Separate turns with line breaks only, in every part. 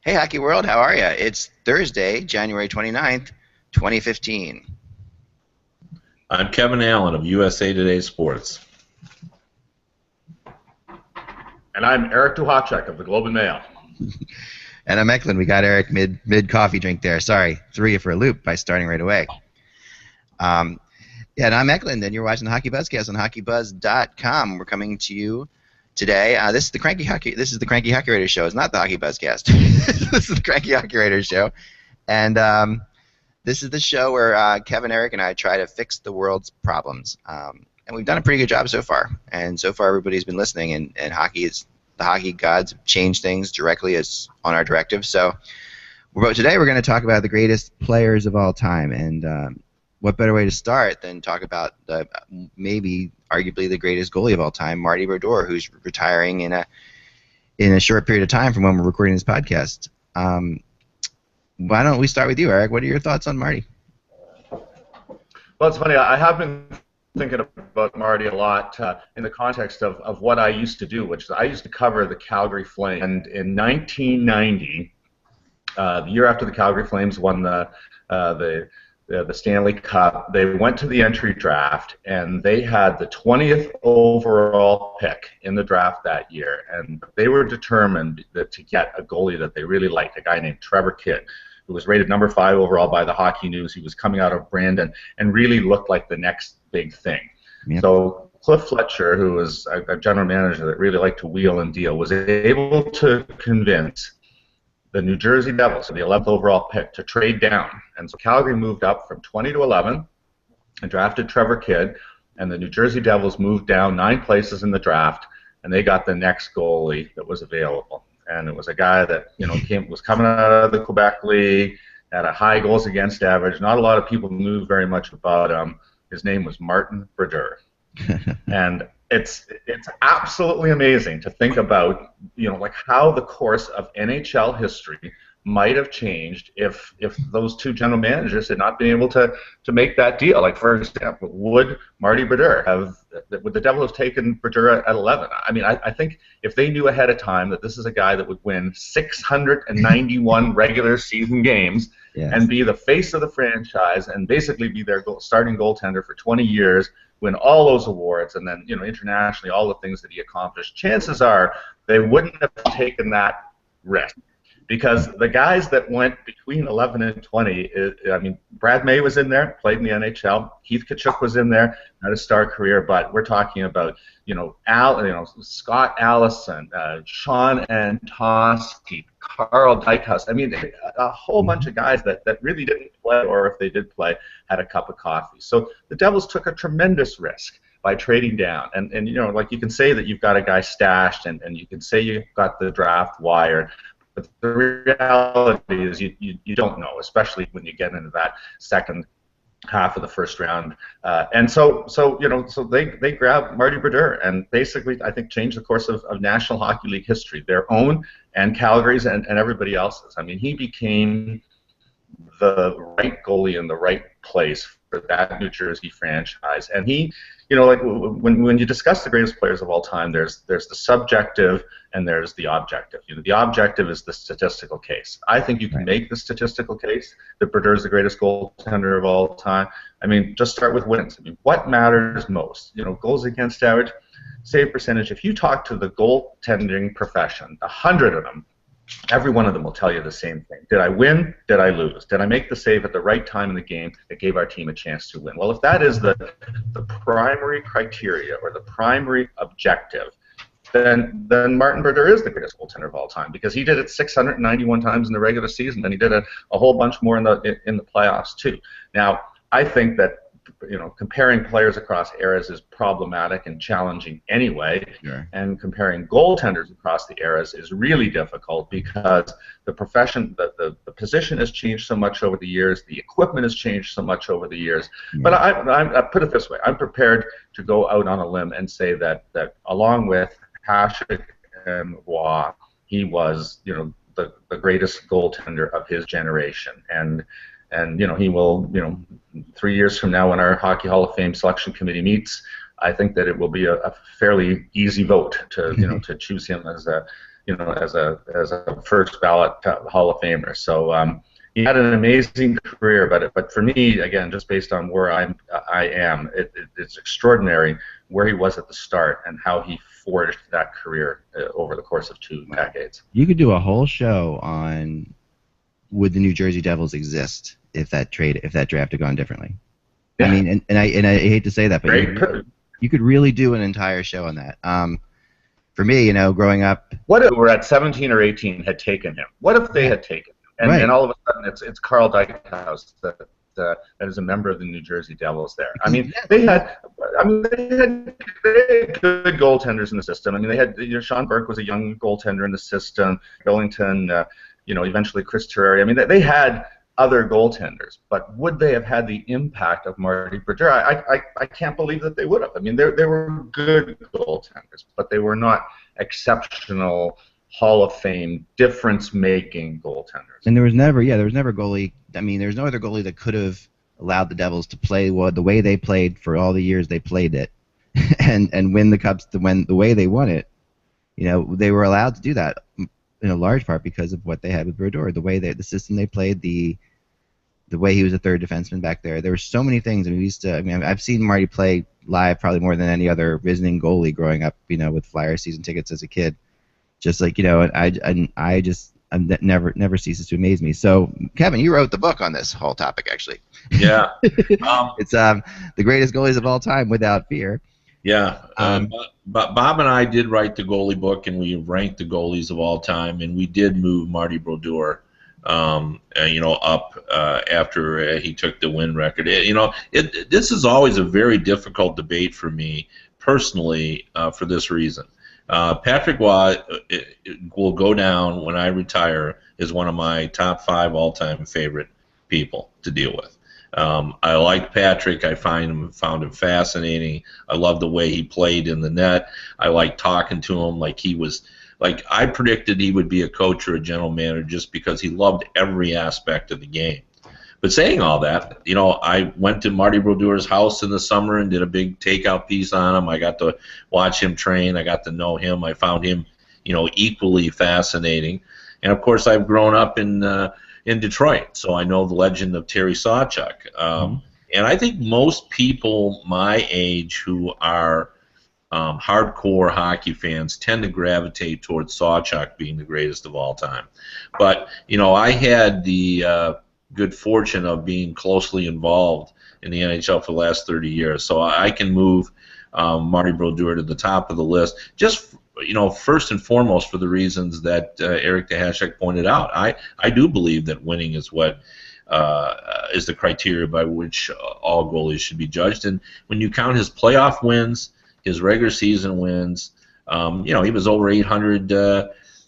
Hey, Hockey World, how are you? It's Thursday, January 29th, 2015.
I'm Kevin Allen of USA Today Sports.
And I'm Eric Duhacek of the Globe and Mail.
And I'm Eklund. We got Eric mid coffee drink there. Sorry, threw you for a loop by starting right away. And I'm Eklund, and you're watching the Hockey Buzzcast on HockeyBuzz.com. We're coming to you today. This is the Cranky Hockey Writers Show. It's not the Hockey Buzzcast. This is the Cranky Hockey Writers Show, and this is the show where Kevin, Eric, and I try to fix the world's problems. And we've done a pretty good job so far. And so far, everybody's been listening, and the hockey gods have changed things directly as on our directive. So today we're going to talk about the greatest players of all time. And what better way to start than talk about maybe arguably the greatest goalie of all time, Marty Brodeur, who's retiring in a short period of time from when we're recording this podcast. Why don't we start with you, Eric? What are your thoughts on Marty?
Well, it's funny. I have been thinking about Marty a lot in the context of what I used to do, which is I used to cover the Calgary Flames. And in 1990, the year after the Calgary Flames won the Stanley Cup, they went to the entry draft, and they had the 20th overall pick in the draft that year. And they were determined to get a goalie that they really liked, a guy named Trevor Kidd, who was rated number 5 overall by the Hockey News. He was coming out of Brandon and really looked like the next big thing. Yep. So Cliff Fletcher, who was a general manager that really liked to wheel and deal, was able to convince the New Jersey Devils, the 11th overall pick, to trade down. And so Calgary moved up from 20 to 11 and drafted Trevor Kidd, and the New Jersey Devils moved down 9 places in the draft, and they got the next goalie that was available. And it was a guy that was coming out of the Quebec League, had a high goals against average. Not a lot of people knew very much about him. His name was Martin Brodeur. And it's absolutely amazing to think about, like how the course of NHL history might have changed if those two general managers had not been able to make that deal. Like, for example, would Marty Brodeur would the Devils have taken Brodeur at 11? I mean, I think if they knew ahead of time that this is a guy that would win 691 regular season games, yes, and be the face of the franchise and basically be their starting goaltender for 20 years, win all those awards, and then internationally all the things that he accomplished, chances are they wouldn't have taken that risk. Because the guys that went between 11 and 20, Brad May was in there, played in the NHL. Keith Tkachuk was in there, had a star career. But we're talking about, Scott Allison, Sean Antosky, Carl Dykhuis. I mean, a whole bunch of guys that really didn't play, or if they did play, had a cup of coffee. So the Devils took a tremendous risk by trading down. And like, you can say that you've got a guy stashed, and you can say you've got the draft wired. But the reality is you don't know, especially when you get into that second half of the first round. And so they grabbed Marty Brodeur and basically, I think, changed the course of National Hockey League history, their own and Calgary's and everybody else's. I mean, he became the right goalie in the right place for that New Jersey franchise. And he, like when you discuss the greatest players of all time, there's the subjective and there's the objective. The objective is the statistical case. I think you can make the statistical case that Brodeur is the greatest goaltender of all time. I mean, just start with wins. I mean, what matters most? Goals against average, save percentage. If you talk to the goaltending profession, 100 of them, every one of them will tell you the same thing. Did I win? Did I lose? Did I make the save at the right time in the game that gave our team a chance to win? Well, if that is the primary criteria or the primary objective, then Martin Brodeur is the greatest goaltender of all time, because he did it 691 times in the regular season, and he did it a whole bunch more in the playoffs too. Now, I think that comparing players across eras is problematic and challenging anyway. Sure. And comparing goaltenders across the eras is really difficult because the profession, the position has changed so much over the years, the equipment has changed so much over the years. Yeah. But I put it this way: I'm prepared to go out on a limb and say that along with Hasek and Waugh, he was the greatest goaltender of his generation. And he will, 3 years from now when our Hockey Hall of Fame selection committee meets, I think that it will be a fairly easy vote to to choose him as as a first ballot Hall of Famer. So he had an amazing career, but for me, again, just based on where I am, it's extraordinary where he was at the start and how he forged that career over the course of 2 decades.
You could do a whole show on would the New Jersey Devils exist if that draft had gone differently. Yeah. I mean, and I hate to say that, but you could really do an entire show on that. For me, growing up,
what if we were at 17 or 18 had taken him? What if they had taken him? And all of a sudden it's Carl Dykhouse that is a member of the New Jersey Devils there. I mean, they had good goaltenders in the system. I mean, they had Sean Burke was a young goaltender in the system. Billington, eventually Chris Terreri. I mean, they had other goaltenders, but would they have had the impact of Marty Brodeur? I can't believe that they would have. I mean, they were good goaltenders, but they were not exceptional Hall of Fame difference-making goaltenders.
And there was never goalie. I mean, there's no other goalie that could have allowed the Devils to play the way they played for all the years they played it, and win the cups the way they won it. They were allowed to do that in a large part because of what they had with Brodeur, the system they played, the way he was a third defenseman back there. There were so many things. I've seen Marty play live probably more than any other visiting goalie growing up, with Flyer season tickets as a kid. Just like, never ceases to amaze me. So, Kevin, you wrote the book on this whole topic, actually.
Yeah.
It's the greatest goalies of all time, without fear.
Yeah. But Bob and I did write the goalie book, and we ranked the goalies of all time, and we did move Marty Brodeur, up after he took the win record. This is always a very difficult debate for me personally for this reason. Patrick Waugh will go down when I retire as one of my top 5 all-time favorite people to deal with. I like Patrick. I found him fascinating. I love the way he played in the net. I like talking to him like I predicted he would be a coach or a general manager just because he loved every aspect of the game. But saying all that, I went to Marty Brodeur's house in the summer and did a big takeout piece on him. I got to watch him train. I got to know him. I found him, equally fascinating. And of course, I've grown up in Detroit, so I know the legend of Terry Sawchuk. And I think most people my age who are hardcore hockey fans tend to gravitate towards Sawchuk being the greatest of all time. But I had the good fortune of being closely involved in the NHL for the last 30 years, so I can move Marty Brodeur to the top of the list. Just first and foremost for the reasons that Eric Dehashek pointed out. I do believe that winning is what is the criteria by which all goalies should be judged. And when you count his playoff wins, his regular season wins, he was over 800.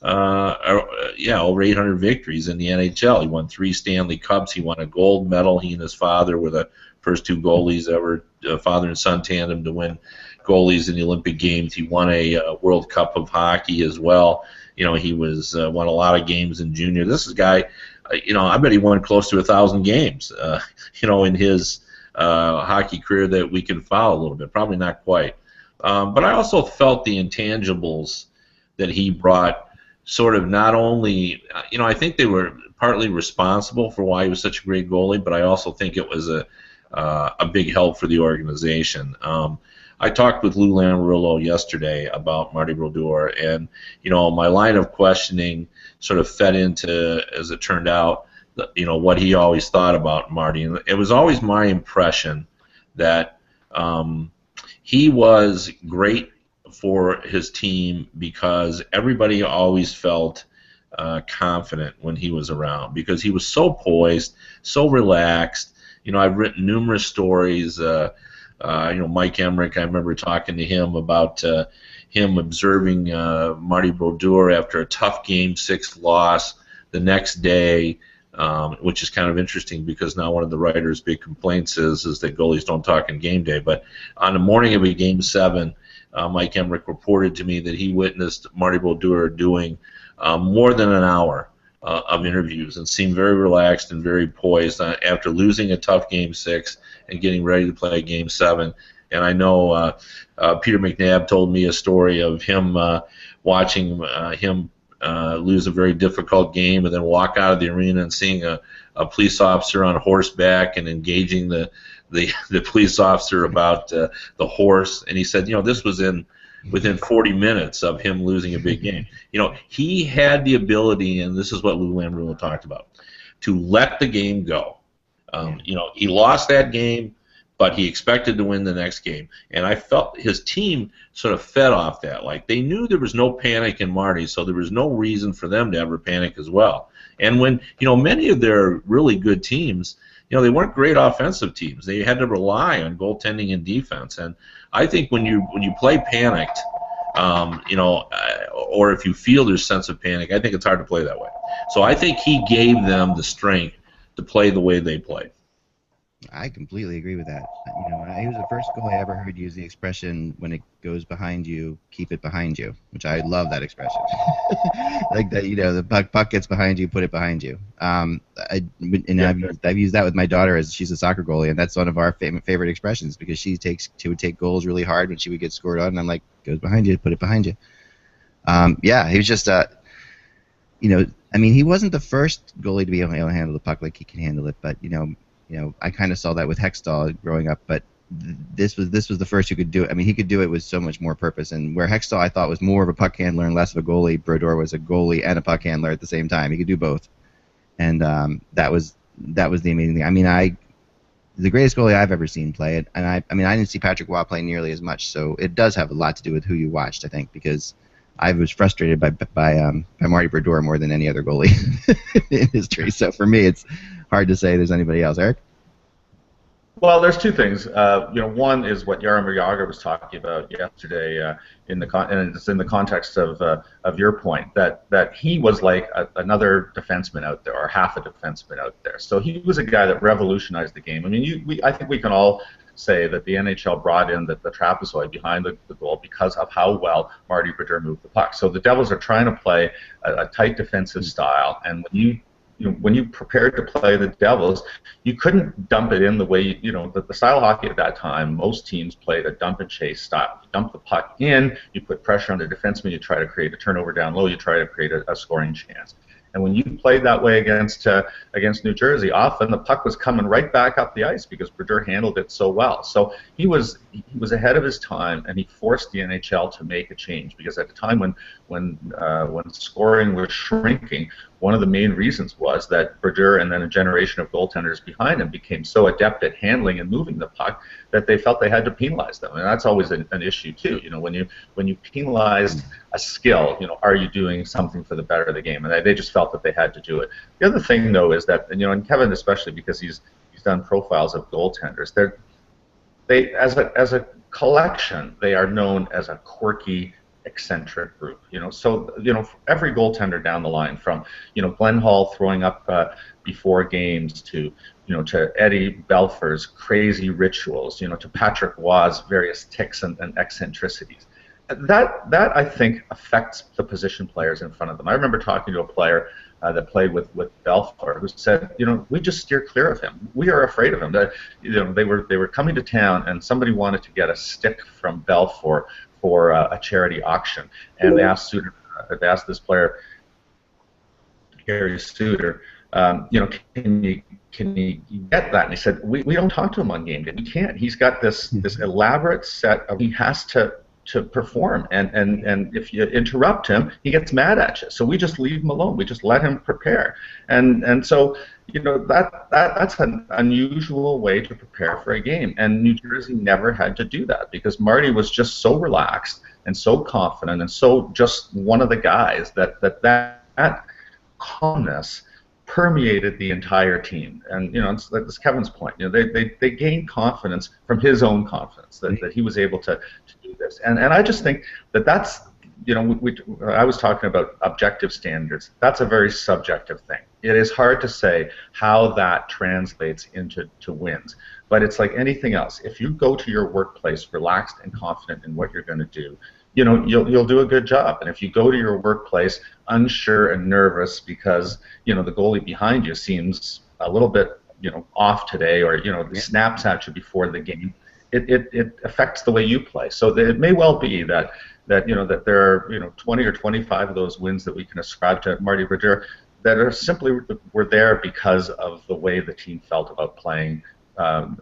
Over 800 victories in the NHL. He won 3 Stanley Cups. He won a gold medal. He and his father were the first 2 goalies ever, father and son tandem, to win goalies in the Olympic Games. He won a World Cup of Hockey as well. He was won a lot of games in junior. This is a guy, I bet he won close to 1,000 games, in his hockey career that we can follow a little bit. Probably not quite. But I also felt the intangibles that he brought sort of not only, I think they were partly responsible for why he was such a great goalie, but I also think it was a big help for the organization. I talked with Lou Lamoriello yesterday about Marty Brodeur, and my line of questioning sort of fed into, as it turned out, what he always thought about Marty. And it was always my impression that he was great for his team because everybody always felt confident when he was around because he was so poised, so relaxed. I've written numerous stories. Mike Emmerich, I remember talking to him about him observing Marty Brodeur after a tough Game 6 loss the next day, which is kind of interesting because now one of the writers' big complaints is that goalies don't talk in game day. But on the morning of a Game 7, Mike Emmerich reported to me that he witnessed Marty Brodeur doing more than an hour of interviews and seemed very relaxed and very poised after losing a tough Game 6 and getting ready to play Game 7. And I know Peter McNabb told me a story of him watching him lose a very difficult game, and then walk out of the arena and seeing a police officer on horseback and engaging the police officer about the horse. And he said, this was within 40 minutes of him losing a big game. He had the ability, and this is what Lou Lamoriello talked about, to let the game go. He lost that game, but he expected to win the next game. And I felt his team sort of fed off that. Like, they knew there was no panic in Marty, so there was no reason for them to ever panic as well. And when, many of their really good teams, they weren't great offensive teams. They had to rely on goaltending and defense. And I think when you play panicked, or if you feel there's a sense of panic, I think it's hard to play that way. So I think he gave them the strength to play the way they played.
I completely agree with that. He was the first goalie I ever heard use the expression, when it goes behind you, keep it behind you, which I love that expression. Like that, the puck gets behind you, put it behind you. I've used that with my daughter, as she's a soccer goalie, and that's one of our favorite expressions, because she would take goals really hard when she would get scored on, and I'm like, goes behind you, put it behind you. He was just, he wasn't the first goalie to be able to handle the puck like he can handle it, but I kind of saw that with Hextall growing up, but this was the first who could do it. He could do it with so much more purpose, and where Hextall I thought was more of a puck handler and less of a goalie, Brodeur was a goalie and a puck handler at the same time. He could do both, and that was the amazing thing. The greatest goalie I've ever seen play it, and I didn't see Patrick Waugh play nearly as much, so it does have a lot to do with who you watched, I think, because I was frustrated by Marty Brodeur more than any other goalie in history. So for me, it's hard to say there's anybody else. Eric?
Well, there's two things. One is what Jaromir Jagr was talking about yesterday, and it's in the context of your point that he was like another defenseman out there, or half a defenseman out there. So he was a guy that revolutionized the game. I think we can all say that the NHL brought in the trapezoid behind the goal because of how well Marty Brodeur moved the puck. So the Devils are trying to play a tight defensive style, and when you prepared to play the Devils, you couldn't dump it in the way the style of hockey at that time. Most teams played a dump and chase style. You dump the puck in, you put pressure on the defenseman, you try to create a turnover down low, you try to create a scoring chance. And when you played that way against New Jersey, often the puck was coming right back up the ice because Brodeur handled it so well. So he was ahead of his time, and he forced the NHL to make a change, because at the time when scoring was shrinking, one of the main reasons was that Brodeur and then a generation of goaltenders behind him became so adept at handling and moving the puck that they felt they had to penalize them, and that's always an issue too. When you penalize a skill, are you doing something for the better of the game? And they just felt that they had to do it. The other thing, though, is that, and Kevin especially, because he's done profiles of goaltenders, they as a collection, they are known as a quirky, eccentric group. So every goaltender down the line, from Glenn Hall throwing up before games to Eddie Belfour's crazy rituals, to Patrick Waugh's various tics and eccentricities. That I think affects the position players in front of them. I remember talking to a player that played with Belfour, who said, we just steer clear of him. We are afraid of him. They were coming to town, and somebody wanted to get a stick from Belfour for a charity auction, and they asked this player, Gary Suter, can you get that? And he said, we don't talk to him on game day. We can't. He's got this elaborate set of, he has to perform, and if you interrupt him, he gets mad at you. So we just leave him alone. We just let him prepare, and so that's an unusual way to prepare for a game. And New Jersey never had to do that, because Marty was just so relaxed and so confident and so just one of the guys that calmness permeated the entire team. And it's Kevin's point. They gained confidence from his own confidence that he was able to do this. And I just think that's I was talking about objective standards. That's a very subjective thing. It is hard to say how that translates into wins. But it's like anything else. If you go to your workplace relaxed and confident in what you're going to do, you'll do a good job. And if you go to your workplace unsure and nervous because the goalie behind you seems a little bit off today, or snaps at you before the game, it affects the way you play. So it may well be that that that there are 20 or 25 of those wins that we can ascribe to Marty Brodeur that are simply were there because of the way the team felt about playing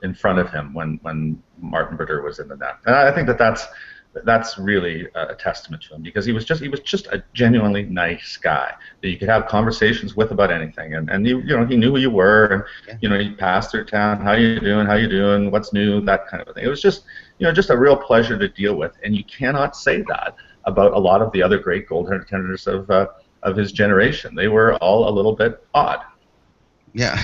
in front of him when Martin Brodeur was in the net. And I think that's really a testament to him, because he was just a genuinely nice guy that you could have conversations with about anything, and he knew who you were, and he passed through town, how you doing, what's new, that kind of a thing. It was just just a real pleasure to deal with, and you cannot say that about a lot of the other great goaltenders of his generation. They were all a little bit odd.
Yeah.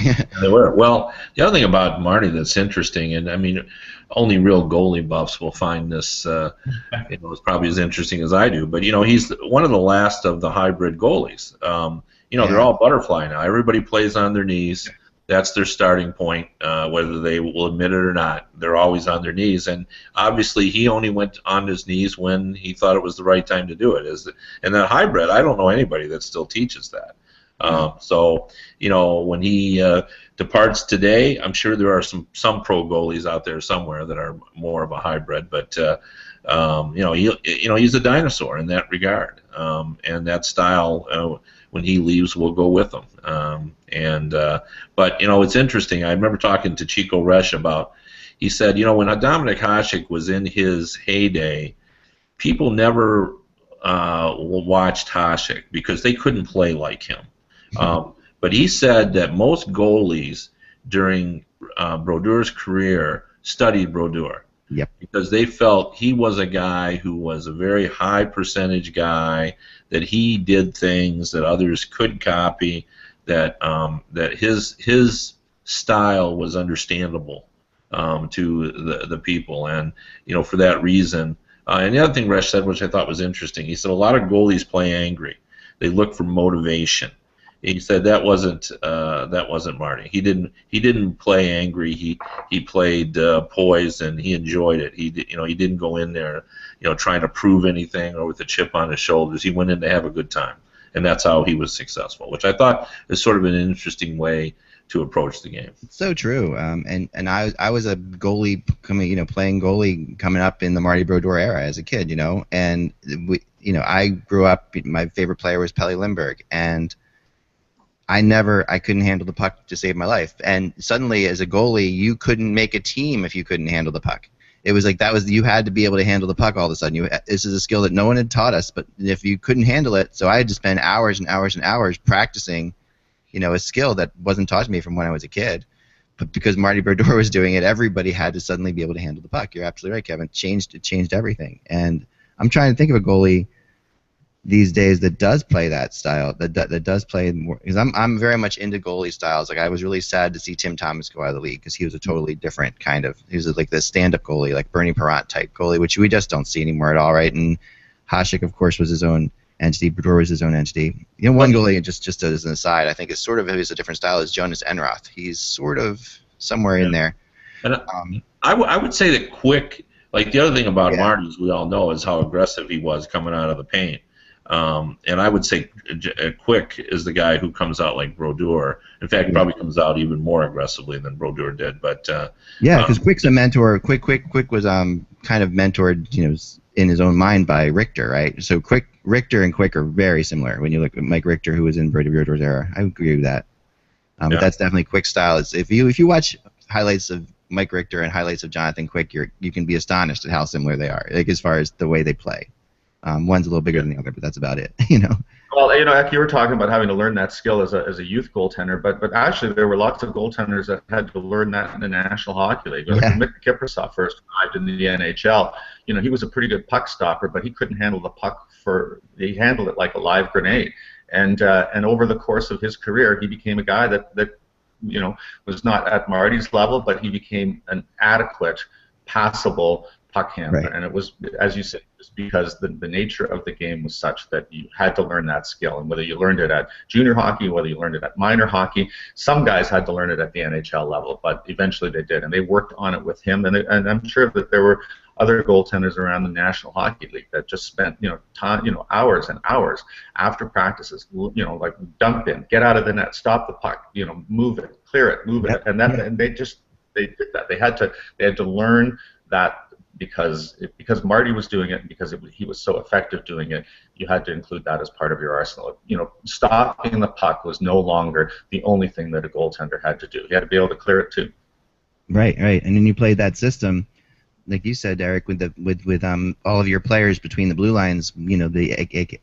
They were. Well, the other thing about Marty that's interesting, and I mean, only real goalie buffs will find this, it's probably as interesting as I do. But he's one of the last of the hybrid goalies. They're all butterfly now. Everybody plays on their knees. That's their starting point, whether they will admit it or not. They're always on their knees, and obviously he only went on his knees when he thought it was the right time to do it. And that hybrid, I don't know anybody that still teaches that. So when he departs today, I'm sure there are some pro goalies out there somewhere that are more of a hybrid, but he's a dinosaur in that regard, and that style when he leaves will go with him. But it's interesting. I remember talking to Chico Resch about. He said, when Dominik Hasek was in his heyday, people never watched Hasek because they couldn't play like him. But he said that most goalies during Brodeur's career studied Brodeur.
Yep.
Because they felt he was a guy who was a very high percentage guy, that he did things that others could copy, that his style was understandable to the people, and for that reason. And the other thing Resch said, which I thought was interesting, he said a lot of goalies play angry. They look for motivation. He said that wasn't Marty. He didn't play angry. He played poised, and he enjoyed it. He didn't go in there trying to prove anything or with a chip on his shoulders. He went in to have a good time, and that's how he was successful, which I thought is sort of an interesting way to approach the game.
It's so true. And I was a goalie playing goalie coming up in the Marty Brodeur era as a kid, and I grew up. My favorite player was Pelle Lindbergh, and I couldn't handle the puck to save my life. And suddenly, as a goalie, you couldn't make a team if you couldn't handle the puck. It was like you had to be able to handle the puck all of a sudden. This is a skill that no one had taught us, but if you couldn't handle it, so I had to spend hours and hours and hours practicing, a skill that wasn't taught to me from when I was a kid. But because Marty Brodeur was doing it, everybody had to suddenly be able to handle the puck. You're absolutely right, Kevin. It changed everything. And I'm trying to think of a goalie these days that does play that style, that does play more, because I'm very much into goalie styles. Like, I was really sad to see Tim Thomas go out of the league, because he was a totally different kind of, he was like the stand-up goalie, like Bernie Parent type goalie, which we just don't see anymore at all, right? And Hasek, of course, was his own entity. Brodeur was his own entity. One goalie, just as an aside, I think is sort of a different style, is Jonas Enroth. He's sort of somewhere in there.
And I would say that Quick, like the other thing about Marty, as we all know, is how aggressive he was coming out of the paint. And I would say Quick is the guy who comes out like Brodeur. In fact, probably comes out even more aggressively than Brodeur did. But
because Quick's a mentor. Quick was kind of mentored, in his own mind by Richter, right? So Richter and Quick are very similar when you look at Mike Richter, who was in Brodeur's era. I agree with that. But that's definitely Quick's style. If you watch highlights of Mike Richter and highlights of Jonathan Quick, you can be astonished at how similar they are, like as far as the way they play. One's a little bigger than the other, but that's about it.
Well, Ek, you were talking about having to learn that skill as a youth goaltender, but actually there were lots of goaltenders that had to learn that in the National Hockey League. Like Mick Kiprusoff first arrived in the NHL. He was a pretty good puck stopper, but he couldn't handle the puck he handled it like a live grenade. And over the course of his career, he became a guy that was not at Marty's level, but he became an adequate, passable puck handler. Right. And it was, as you said, because the nature of the game was such that you had to learn that skill. And whether you learned it at junior hockey, whether you learned it at minor hockey, some guys had to learn it at the NHL level, but eventually they did, and they worked on it with him. And I'm sure that there were other goaltenders around the National Hockey League that just spent hours and hours after practices, like dump in, get out of the net, stop the puck, move it, clear it, move it, and they did that. They had to learn that because Marty was doing it, and because he was so effective doing it, you had to include that as part of your arsenal. Stopping the puck was no longer the only thing that a goaltender had to do. He had to be able to clear it too.
Right, right. And then you played that system, like you said, Derek, with all of your players between the blue lines, the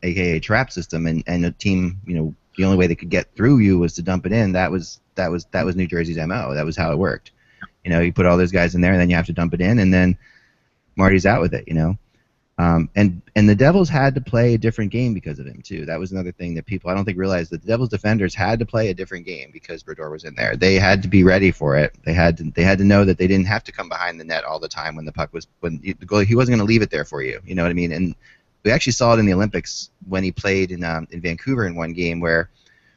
AKA trap system, and a team, the only way they could get through you was to dump it in. That was New Jersey's MO. That was how it worked. You put all those guys in there, and then you have to dump it in, and then Marty's out with it. And the Devils had to play a different game because of him too. That was another thing that people I don't think realized, that the Devils defenders had to play a different game because Brodeur was in there. They had to be ready for it. They had to know that they didn't have to come behind the net all the time when the puck was the goalie. He wasn't going to leave it there for you. You know what I mean? And we actually saw it in the Olympics when he played in Vancouver in one game where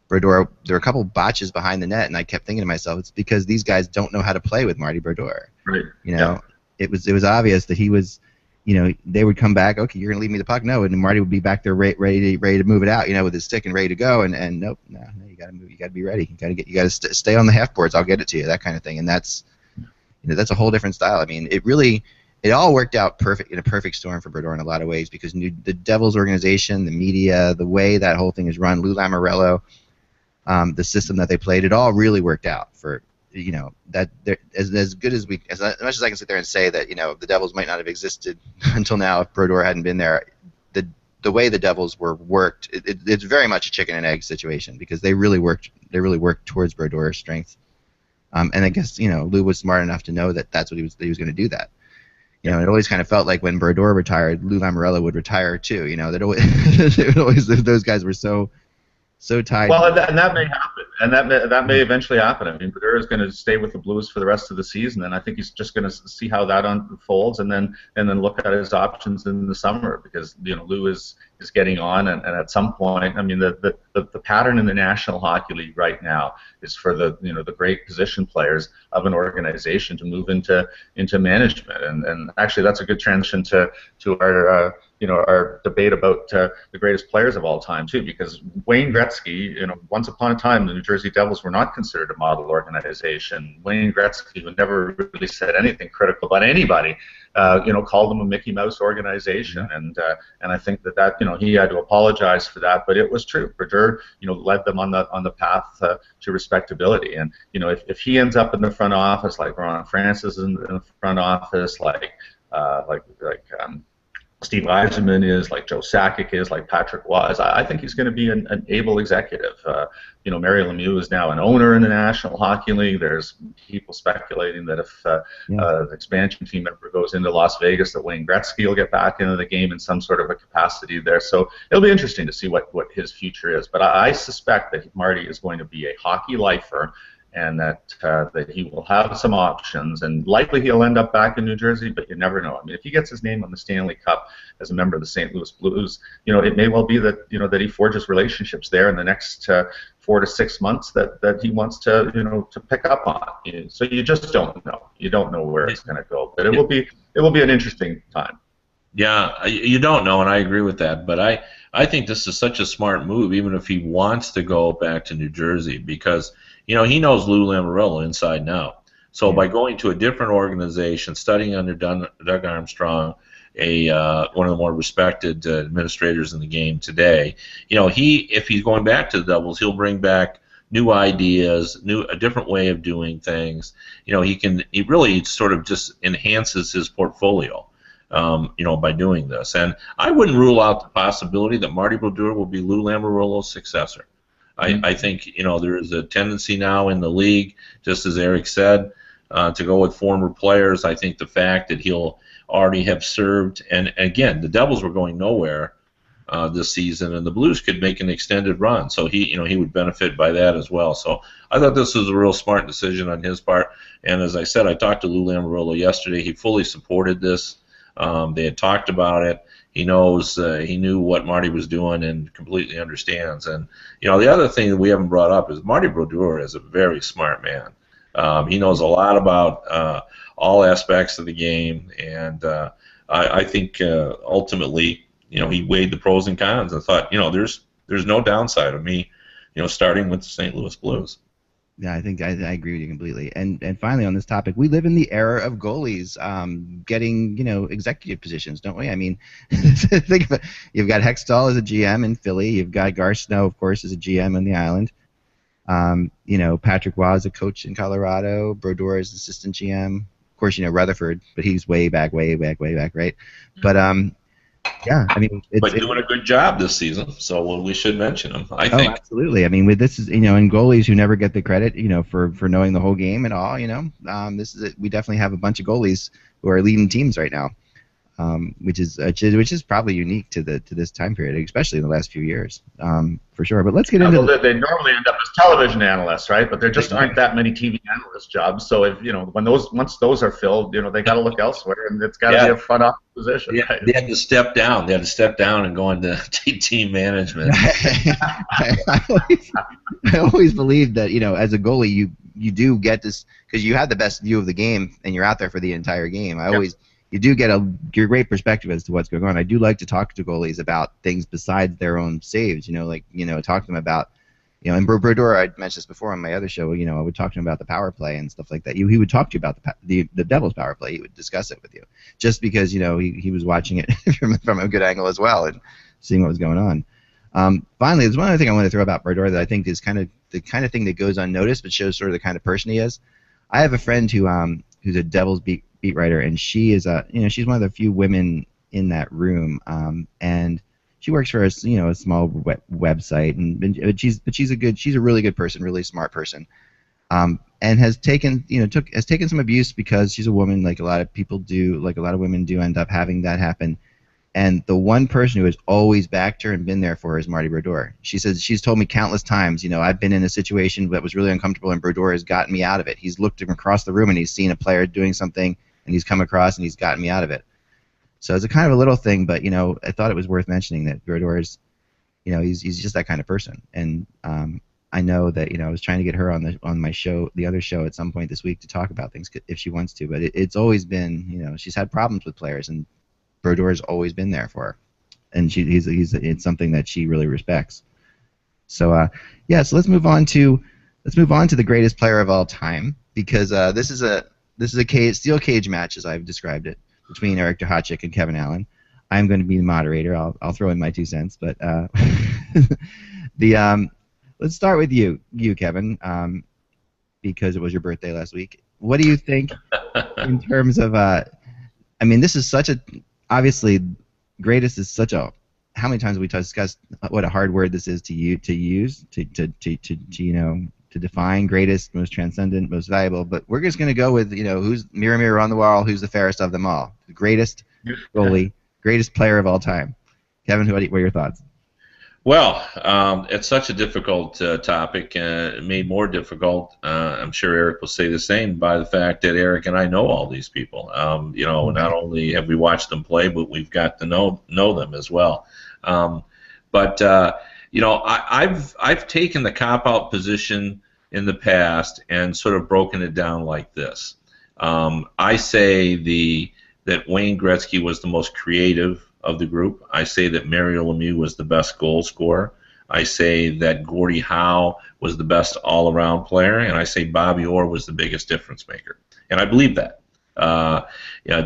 Brodeur, there were a couple botches behind the net, and I kept thinking to myself, it's because these guys don't know how to play with Marty Brodeur.
Right.
Yeah. It was obvious that he was. They would come back. Okay, you're gonna leave me the puck. No, and Marty would be back there ready to move it out. With his stick and ready to go. And nope, no, you gotta move. You gotta be ready. You gotta stay on the half boards. I'll get it to you. That kind of thing. And that's a whole different style. I mean, it all worked out perfect in a perfect storm for Brodeur in a lot of ways, because the Devils organization, the media, the way that whole thing is run, Lou Lamoriello, the system that they played, it all really worked out for. That as good as as much as I can sit there and say that the Devils might not have existed until now if Brodeur hadn't been there, the way the Devils were worked, it's very much a chicken and egg situation, because they really worked towards Brodeur's strength, and I guess Lou was smart enough to know that that's what he was going to do that. It always kind of felt like when Brodeur retired, Lou Lamoriello would retire too. That always those guys were so tied.
Well, and that may happen, and that may eventually happen. I mean, Brodeur is going to stay with the Blues for the rest of the season, and I think he's just going to see how that unfolds, and then look at his options in the summer, because Lou is getting on, and at some point, I mean, the pattern in the National Hockey League right now is for the great position players of an organization to move into management, and actually that's a good transition to our our debate about the greatest players of all time too, because Wayne Gretzky, once upon a time the New Jersey Devils were not considered a model organization. Wayne Gretzky, who never really said anything critical about anybody, called them a Mickey Mouse organization, and I think that he had to apologize for that, but it was true. Brodeur, led them on the path to respectability, and if he ends up in the front office like Ron Francis is in the front office, like Steve Yzerman is, like Joe Sakic is, like Patrick was, I think he's going to be an able executive. Mario Lemieux is now an owner in the National Hockey League. There's people speculating that if the expansion team member goes into Las Vegas, that Wayne Gretzky will get back into the game in some sort of a capacity there. So it'll be interesting to see what his future is. But I suspect that Marty is going to be a hockey lifer, and that he will have some options, and likely he'll end up back in New Jersey, but you never know. I mean, if he gets his name on the Stanley Cup as a member of the St. Louis Blues, it may well be that that he forges relationships there in the next 4 to 6 months that he wants to to pick up on. So you just don't know. You don't know where it's going to go, but it will be an interesting time.
Yeah, you don't know, and I agree with that. But I think this is such a smart move, even if he wants to go back to New Jersey, because he knows Lou Lamoriello inside and out. So by going to a different organization, studying under Doug Armstrong, one of the more respected administrators in the game today, if he's going back to the Devils, he'll bring back new ideas, a different way of doing things. He really sort of just enhances his portfolio. By doing this, and I wouldn't rule out the possibility that Marty Brodeur will be Lou Lamoriello's successor. I think there is a tendency now in the league, just as Eric said, to go with former players. I think the fact that he'll already have served, and again, the Devils were going nowhere this season, and the Blues could make an extended run, so he would benefit by that as well. So I thought this was a real smart decision on his part, and as I said, I talked to Lou Lamoriello yesterday. He fully supported this. They had talked about it. He knew what Marty was doing and completely understands. And the other thing that we haven't brought up is Marty Brodeur is a very smart man. He knows a lot about all aspects of the game, and I think ultimately, he weighed the pros and cons and thought, there's no downside of me, starting with the St. Louis Blues.
Yeah, I think I agree with you completely. And finally, on this topic, we live in the era of goalies getting executive positions, don't we? I mean, think of it. You've got Hextall as a GM in Philly. You've got Gar Snow, of course, as a GM on the island. Patrick Waugh is a coach in Colorado. Brodeur is assistant GM. Of course, Rutherford, but he's way back, right? But yeah, I mean,
But doing a good job this season, so we should mention him, I
oh,
think.
absolutely. I mean, with this is and goalies who never get the credit, for knowing the whole game at all. This is we definitely have a bunch of goalies who are leading teams right now, which is probably unique to this time period, especially in the last few years, for sure. But let's get into
they normally end up as television analysts, right? But there just aren't that many TV analyst jobs. So if once those are filled, they got to look elsewhere, and it's got to be a front office position.
Yeah, right? They had to step down. They had to step down and go into team management.
I always believed that as a goalie you do get this because you have the best view of the game and you're out there for the entire game. You do get your great perspective as to what's going on. I do like to talk to goalies about things besides their own saves. Talk to them about, and Brodeur, I mentioned this before on my other show. I would talk to him about the power play and stuff like that. He would talk to you about the Devils' power play. He would discuss it with you, just because he was watching it from a good angle as well and seeing what was going on. Finally, there's one other thing I want to throw about Brodeur that I think is kind of the kind of thing that goes unnoticed, but shows sort of the kind of person he is. I have a friend who's a Devils beat writer, and she is she's one of the few women in that room, and she works for a small website, she's a really good person, really smart person, and has taken some abuse because she's a woman, like a lot of people do, like a lot of women do end up having that happen. And the one person who has always backed her and been there for her is Marty Brodeur. She says she's told me countless times, I've been in a situation that was really uncomfortable, and Brodeur has gotten me out of it. He's looked across the room and he's seen a player doing something, and he's come across and he's gotten me out of it. So it's a kind of a little thing, but I thought it was worth mentioning that Brodeur is, he's just that kind of person. And I know that I was trying to get her on my show, the other show, at some point this week to talk about things if she wants to. But it's always been, she's had problems with players, and Brodeur's always been there for her, and it's something that she really respects. So so let's move on to the greatest player of all time, because this is a steel cage match, as I've described it, between Eric Duhatschek and Kevin Allen. I'm going to be the moderator. I'll throw in my 2 cents, but let's start with you, Kevin, because it was your birthday last week. What do you think in terms of? I mean, this is such a obviously greatest is such a. How many times have we discussed what a hard word this is to use to define greatest, most transcendent, most valuable? But we're just going to go with who's mirror, mirror on the wall, who's the fairest of them all, the greatest goalie, greatest player of all time. Kevin, what are your thoughts?
Well, it's such a difficult topic, made more difficult. I'm sure Eric will say the same by the fact that Eric and I know all these people. Not only have we watched them play, but we've got to know them as well. I've taken the cop-out position in the past and sort of broken it down like this. I say that Wayne Gretzky was the most creative of the group. I say that Mario Lemieux was the best goal scorer. I say that Gordie Howe was the best all-around player, and I say Bobby Orr was the biggest difference maker. And I believe that.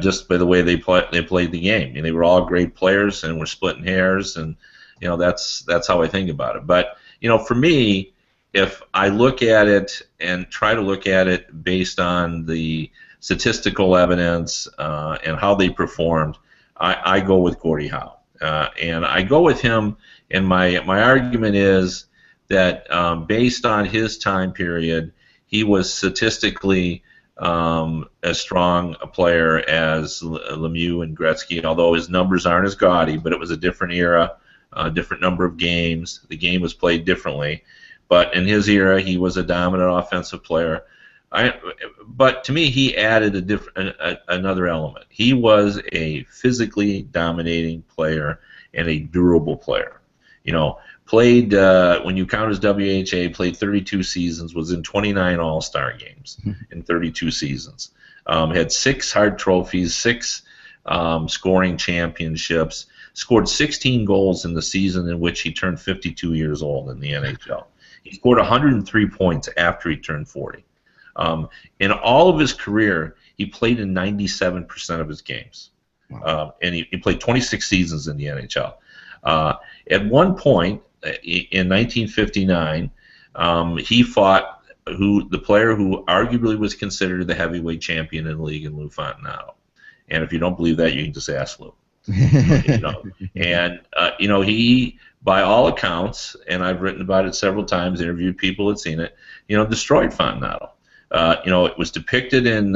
Just by the way they played the game. They were all great players, and we're splitting hairs, and that's how I think about it. But for me, if I look at it and try to look at it based on the statistical evidence and how they performed, I go with Gordie Howe, and I go with him. And my argument is that based on his time period, he was statistically as strong a player as Lemieux and Gretzky, although his numbers aren't as gaudy. But it was a different era, a different number of games. The game was played differently. But in his era, he was a dominant offensive player. But to me, he added another element. He was a physically dominating player and a durable player. Played when you count his WHA, played 32 seasons, was in 29 All-Star games in 32 seasons. Had 6 Hart trophies, 6 scoring championships. Scored 16 goals in the season in which he turned 52 years old in the NHL. He scored 103 points after he turned 40. In all of his career, he played in 97% of his games.
Wow.
And he played 26 seasons in the NHL. At one point in 1959, he fought the player who arguably was considered the heavyweight champion in the league, in Lou Fontinato. And if you don't believe that, you can just ask Lou. And he, by all accounts, and I've written about it several times, interviewed people who'd seen it, destroyed Fontinato. It was depicted in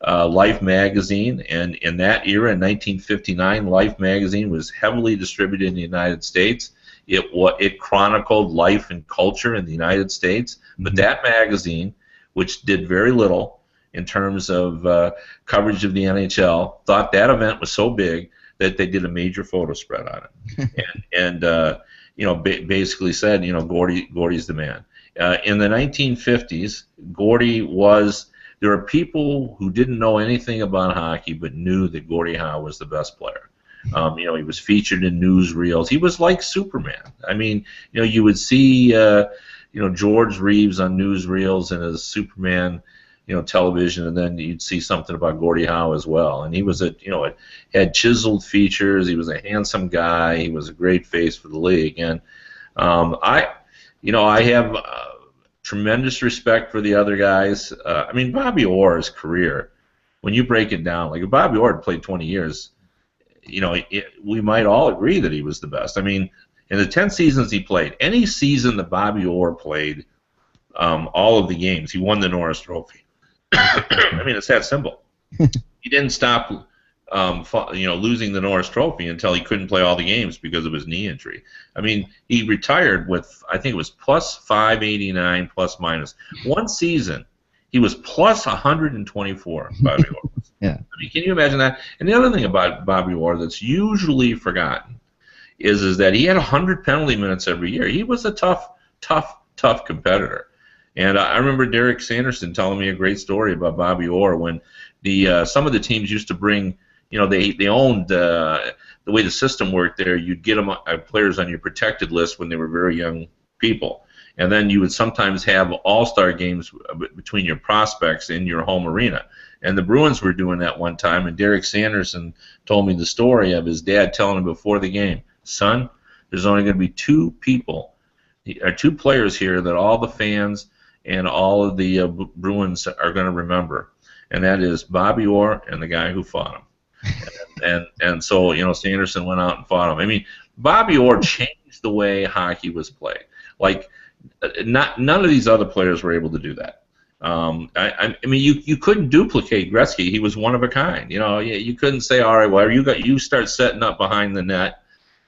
Life magazine, and in that era, in 1959, Life magazine was heavily distributed in the United States. It chronicled life and culture in the United States, but that magazine, which did very little in terms of coverage of the NHL, thought that event was so big that they did a major photo spread on it, and basically said, Gordy's the man. In the 1950s, Gordy was. There are people who didn't know anything about hockey but knew that Gordie Howe was the best player. He was featured in newsreels. He was like Superman. I mean, you would see, George Reeves on newsreels and his Superman, television, and then you'd see something about Gordie Howe as well. And he was had chiseled features. He was a handsome guy. He was a great face for the league. And I have tremendous respect for the other guys. Bobby Orr's career, when you break it down, like if Bobby Orr had played 20 years, we might all agree that he was the best. In the 10 seasons he played, any season that Bobby Orr played, all of the games, he won the Norris Trophy. It's that simple. He didn't stop losing the Norris Trophy until he couldn't play all the games because of his knee injury. He retired with, I think it was plus 589 plus minus. One season, he was plus 124, Bobby Orr.
Yeah.
Can you imagine that? And the other thing about Bobby Orr that's usually forgotten is that he had 100 penalty minutes every year. He was a tough competitor. And I remember Derek Sanderson telling me a great story about Bobby Orr when some of the teams used to bring, they owned the way the system worked there. You'd get them players on your protected list when they were very young people, and then you would sometimes have all-star games between your prospects in your home arena. And the Bruins were doing that one time, and Derek Sanderson told me the story of his dad telling him before the game, "Son, there's only going to be two players here that all the fans and all of the Bruins are going to remember, and that is Bobby Orr and the guy who fought him." and so Sanderson went out and fought him. Bobby Orr changed the way hockey was played. Like none of these other players were able to do that. You couldn't duplicate Gretzky. He was one of a kind. You couldn't say, all right, well, you start setting up behind the net.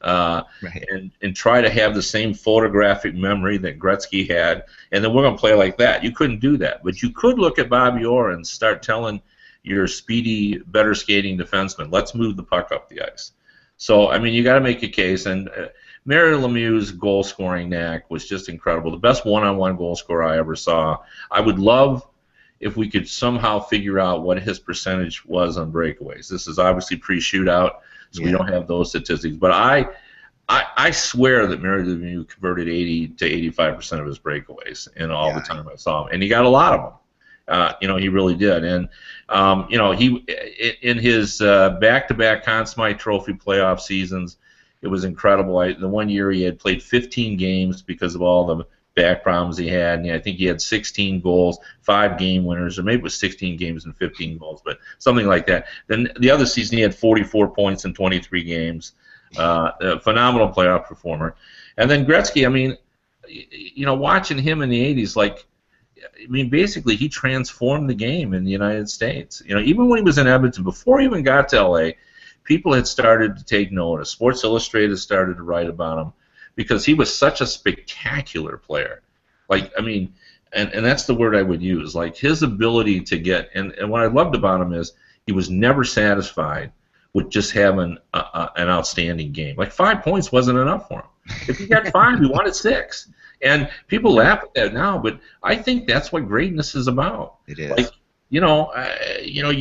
Right.
And try to have the same photographic memory that Gretzky had, and then we're going to play like that. You couldn't do that. But you could look at Bobby Orr and start telling your speedy, better skating defenseman, let's move the puck up the ice. So, you got to make a case. And Mario Lemieux's goal-scoring knack was just incredible. The best one-on-one goal scorer I ever saw. I would love if we could somehow figure out what his percentage was on breakaways. This is obviously pre-shootout, so we don't have those statistics. But I swear that Mario Lemieux converted 80 to 85% of his breakaways in all the time I saw him, and he got a lot of them. He really did. And he in his back-to-back Conn Smythe Trophy playoff seasons, it was incredible. The one year he had played 15 games because of all the back problems he had, and I think he had 16 goals, 5 game winners, or maybe it was 16 games and 15 goals, but something like that. Then the other season he had 44 points in 23 games. A phenomenal playoff performer. And then Gretzky, watching him in the 80s, basically he transformed the game in the United States. Even when he was in Edmonton, before he even got to LA, people had started to take notice. Sports Illustrated started to write about him because he was such a spectacular player. And that's the word I would use. Like his ability to get, and what I loved about him is he was never satisfied with just having an outstanding game. 5 points wasn't enough for him. If he got 5, he wanted 6. And people laugh at that now, but I think that's what greatness is about.
It is.
You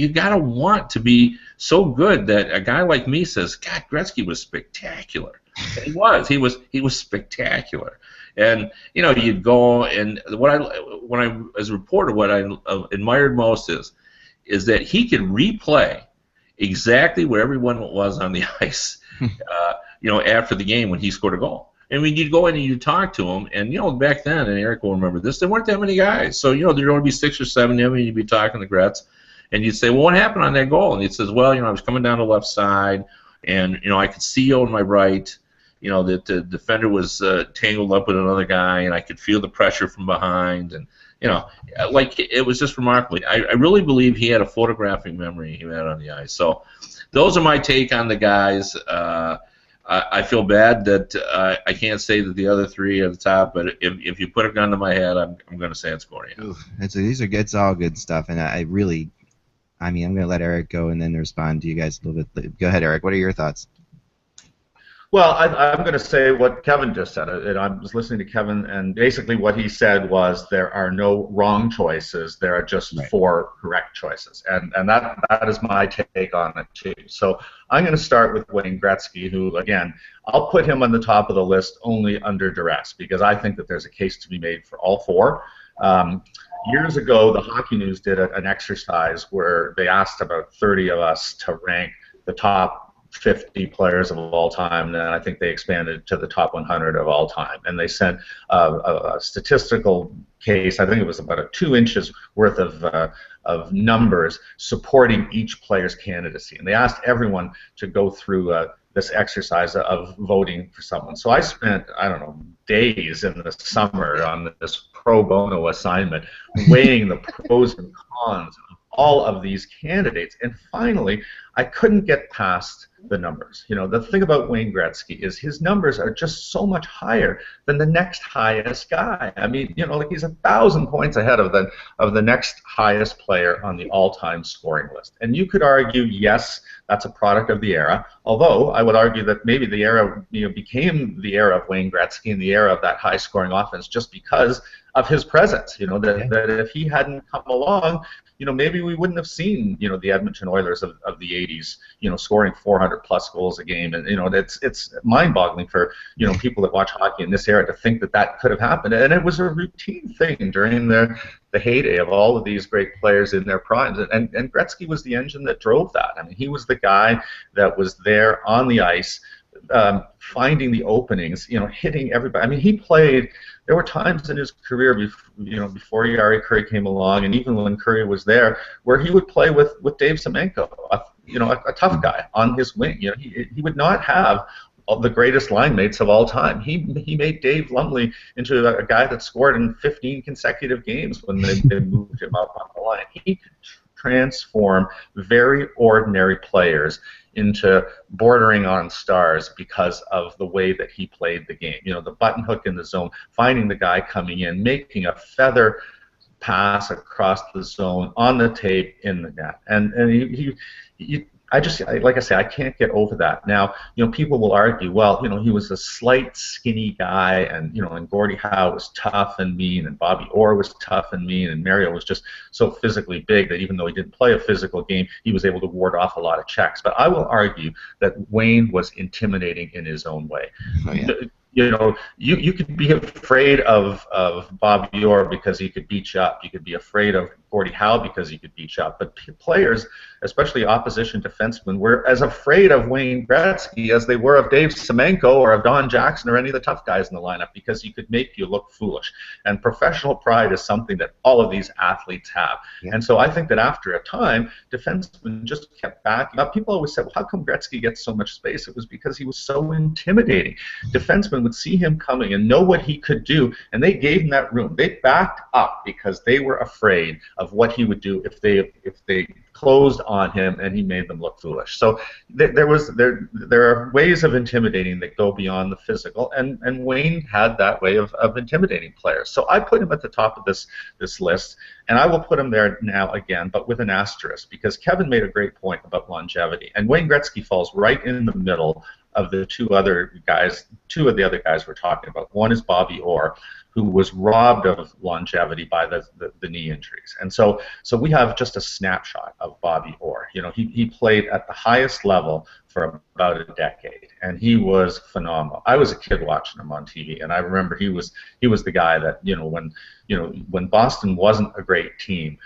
gotta want to be so good that a guy like me says, "God, Gretzky was spectacular." And he was spectacular. And you'd go, and when I as a reporter, what I admired most is that he could replay exactly where everyone was on the ice, after the game when he scored a goal. I mean, you'd go in and you'd talk to him, and back then, and Eric will remember this, there weren't that many guys. So there'd only be 6 or 7 of them, and you'd be talking to Gretz, and you'd say, well, what happened on that goal? And he says, well, I was coming down the left side, and I could see on my right, that the defender was tangled up with another guy, and I could feel the pressure from behind, and like it was just remarkable. I really believe he had a photographic memory he had on the ice. So those are my take on the guys. I feel bad that I can't say that the other 3 are the top, but if you put a gun to my head, I'm going to say it's Gordy.
It's all good stuff, and I'm going to let Eric go and then respond to you guys a little bit. Go ahead, Eric. What are your thoughts?
Well, I'm going to say what Kevin just said. And I was listening to Kevin, and basically what he said was there are no wrong choices. There are just 4 correct choices. And that is my take on it, too. So I'm going to start with Wayne Gretzky, who, again, I'll put him on the top of the list only under duress, because I think that there's a case to be made for all 4. Years ago, the Hockey News did an exercise where they asked about 30 of us to rank the top 50 players of all time, and then I think they expanded to the top 100 of all time. And they sent a statistical case, I think it was about 2 inches worth of numbers supporting each player's candidacy. And they asked everyone to go through this exercise of voting for someone. So I spent, I don't know, days in the summer on this pro bono assignment weighing the pros and cons of all of these candidates. And finally, I couldn't get past the numbers. The thing about Wayne Gretzky is his numbers are just so much higher than the next highest guy. I mean, like he's 1,000 points ahead of the next highest player on the all-time scoring list. And you could argue, yes, that's a product of the era. Although I would argue that maybe the era, became the era of Wayne Gretzky and the era of that high-scoring offense just because of his presence. That if he hadn't come along, maybe we wouldn't have seen, the Edmonton Oilers of the 80s, scoring 400-plus goals a game. And, it's mind-boggling for, people that watch hockey in this era to think that that could have happened. And it was a routine thing during the heyday of all of these great players in their primes. And Gretzky was the engine that drove that. I mean, he was the guy that was there on the ice, finding the openings, hitting everybody. I mean, he played. There were times in his career, before Jari Kurri came along, and even when Kurri was there, where he would play with Dave Semenko, a tough guy on his wing. He would not have the greatest line mates of all time. He made Dave Lumley into a guy that scored in 15 consecutive games when they moved him up on the line. He could transform very ordinary players into bordering on stars because of the way that he played the game. The button hook in the zone, finding the guy coming in, making a feather pass across the zone on the tape in the net. And like I say, I can't get over that. Now, people will argue, well, he was a slight, skinny guy, and and Gordie Howe was tough and mean, and Bobby Orr was tough and mean, and Mario was just so physically big that even though he didn't play a physical game, he was able to ward off a lot of checks. But I will argue that Wayne was intimidating in his own way. Oh, yeah. You could be afraid of Bobby Orr because he could beat you up. You could be afraid of Gordie Howe because he could beat you up. But players, especially opposition defensemen, were as afraid of Wayne Gretzky as they were of Dave Semenko or of Don Jackson or any of the tough guys in the lineup, because he could make you look foolish. And professional pride is something that all of these athletes have. Yeah. And so I think that after a time, defensemen just kept backing up. People always said, well, how come Gretzky gets so much space? It was because he was so intimidating. Defensemen would see him coming and know what he could do, and they gave him that room. They backed up because they were afraid of what he would do if they closed on him and he made them look foolish. So there are ways of intimidating that go beyond the physical, and Wayne had that way of intimidating players. So I put him at the top of this list, and I will put him there now again, but with an asterisk, because Kevin made a great point about longevity, and Wayne Gretzky falls right in the middle of the two of the other guys we're talking about. One is Bobby Orr, who was robbed of longevity by the knee injuries. And so we have just a snapshot of Bobby Orr. He played at the highest level for about a decade, and he was phenomenal. I was a kid watching him on TV, and I remember he was the guy that, when Boston wasn't a great team,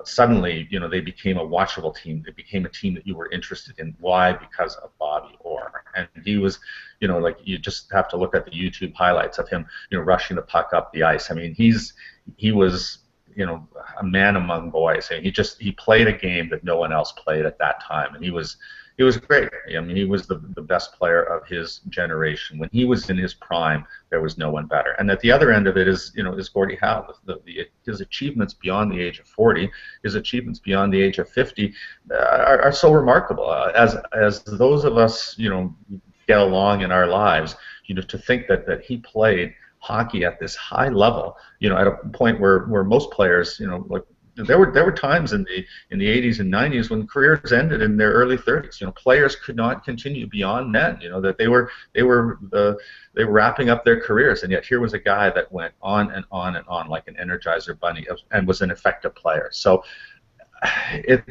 suddenly, they became a watchable team. They became a team that you were interested in. Why? Because of Bobby Orr. And he was, like, you just have to look at the YouTube highlights of him, rushing the puck up the ice. I mean, he was, a man among boys. And he played a game that no one else played at that time, and he was great. I mean, he was the best player of his generation. When he was in his prime, there was no one better. And at the other end of it is Gordie Howe. His achievements beyond the age of 40, his achievements beyond the age of 50, are so remarkable. As those of us, get along in our lives, to think that he played hockey at this high level, at a point where most players, like, there were times in the 80s and 90s when careers ended in their early 30s. Players could not continue beyond then. That they were wrapping up their careers, and yet here was a guy that went on and on and on like an Energizer bunny and was an effective player. So it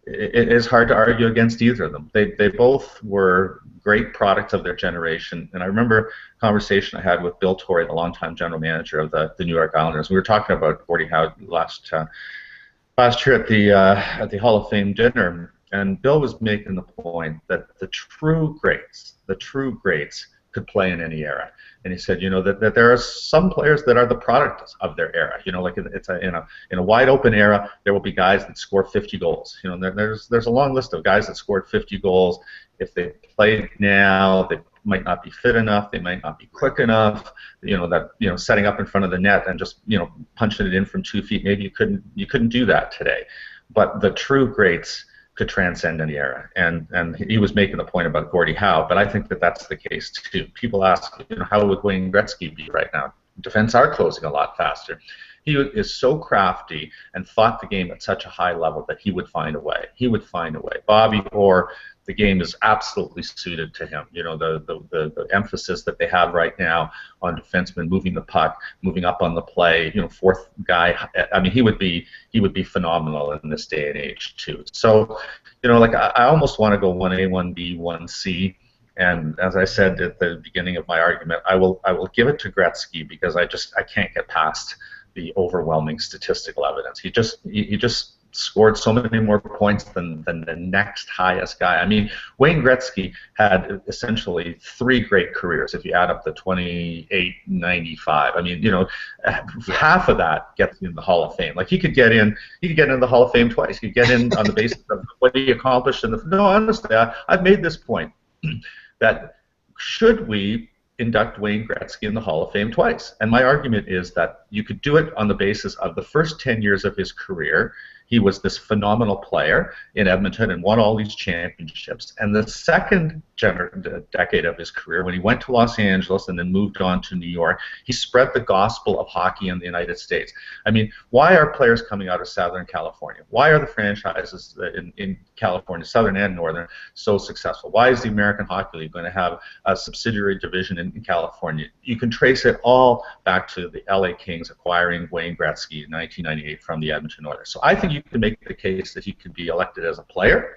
is hard to argue against either of them. They both were great products of their generation. And I remember a conversation I had with Bill Torrey, the longtime general manager of the New York Islanders. We were talking about Gordie Howe last year at the Hall of Fame dinner, and Bill was making the point that the true greats could play in any era. And he said, that there are some players that are the product of their era. Like in a wide open era, there will be guys that score 50 goals. There's a long list of guys that scored 50 goals. If they played now, they might not be fit enough. They might not be quick enough. Setting up in front of the net and just punching it in from 2 feet. Maybe you couldn't do that today. But the true greats could transcend any era, and he was making the point about Gordie Howe, but I think that that's the case too. People ask, how would Wayne Gretzky be right now? Defense are closing a lot faster. He is so crafty and thought the game at such a high level that he would find a way. Bobby Orr, the game is absolutely suited to him. The emphasis that they have right now on defensemen moving the puck, moving up on the play. Fourth guy. I mean, he would be phenomenal in this day and age too. So, like I almost want to go 1A, 1B, 1C. And as I said at the beginning of my argument, I will give it to Gretzky because I can't get past the overwhelming statistical evidence. He just scored so many more points than the next highest guy. I mean, Wayne Gretzky had essentially 3 great careers if you add up the 28, 95. I mean, half of that gets in the Hall of Fame. Like he could get into the Hall of Fame twice. He could get in on the basis of what he accomplished in the. No, honestly, I've made this point that should we induct Wayne Gretzky in the Hall of Fame twice? And my argument is that you could do it on the basis of the first 10 years of his career. He was this phenomenal player in Edmonton and won all these championships. And the second decade of his career, when he went to Los Angeles and then moved on to New York, he spread the gospel of hockey in the United States. I mean, why are players coming out of Southern California? Why are the franchises in California, Southern and Northern, so successful? Why is the American Hockey League going to have a subsidiary division in California? You can trace it all back to the LA Kings acquiring Wayne Gretzky in 1998 from the Edmonton Oilers. So I think you can make the case that he could be elected as a player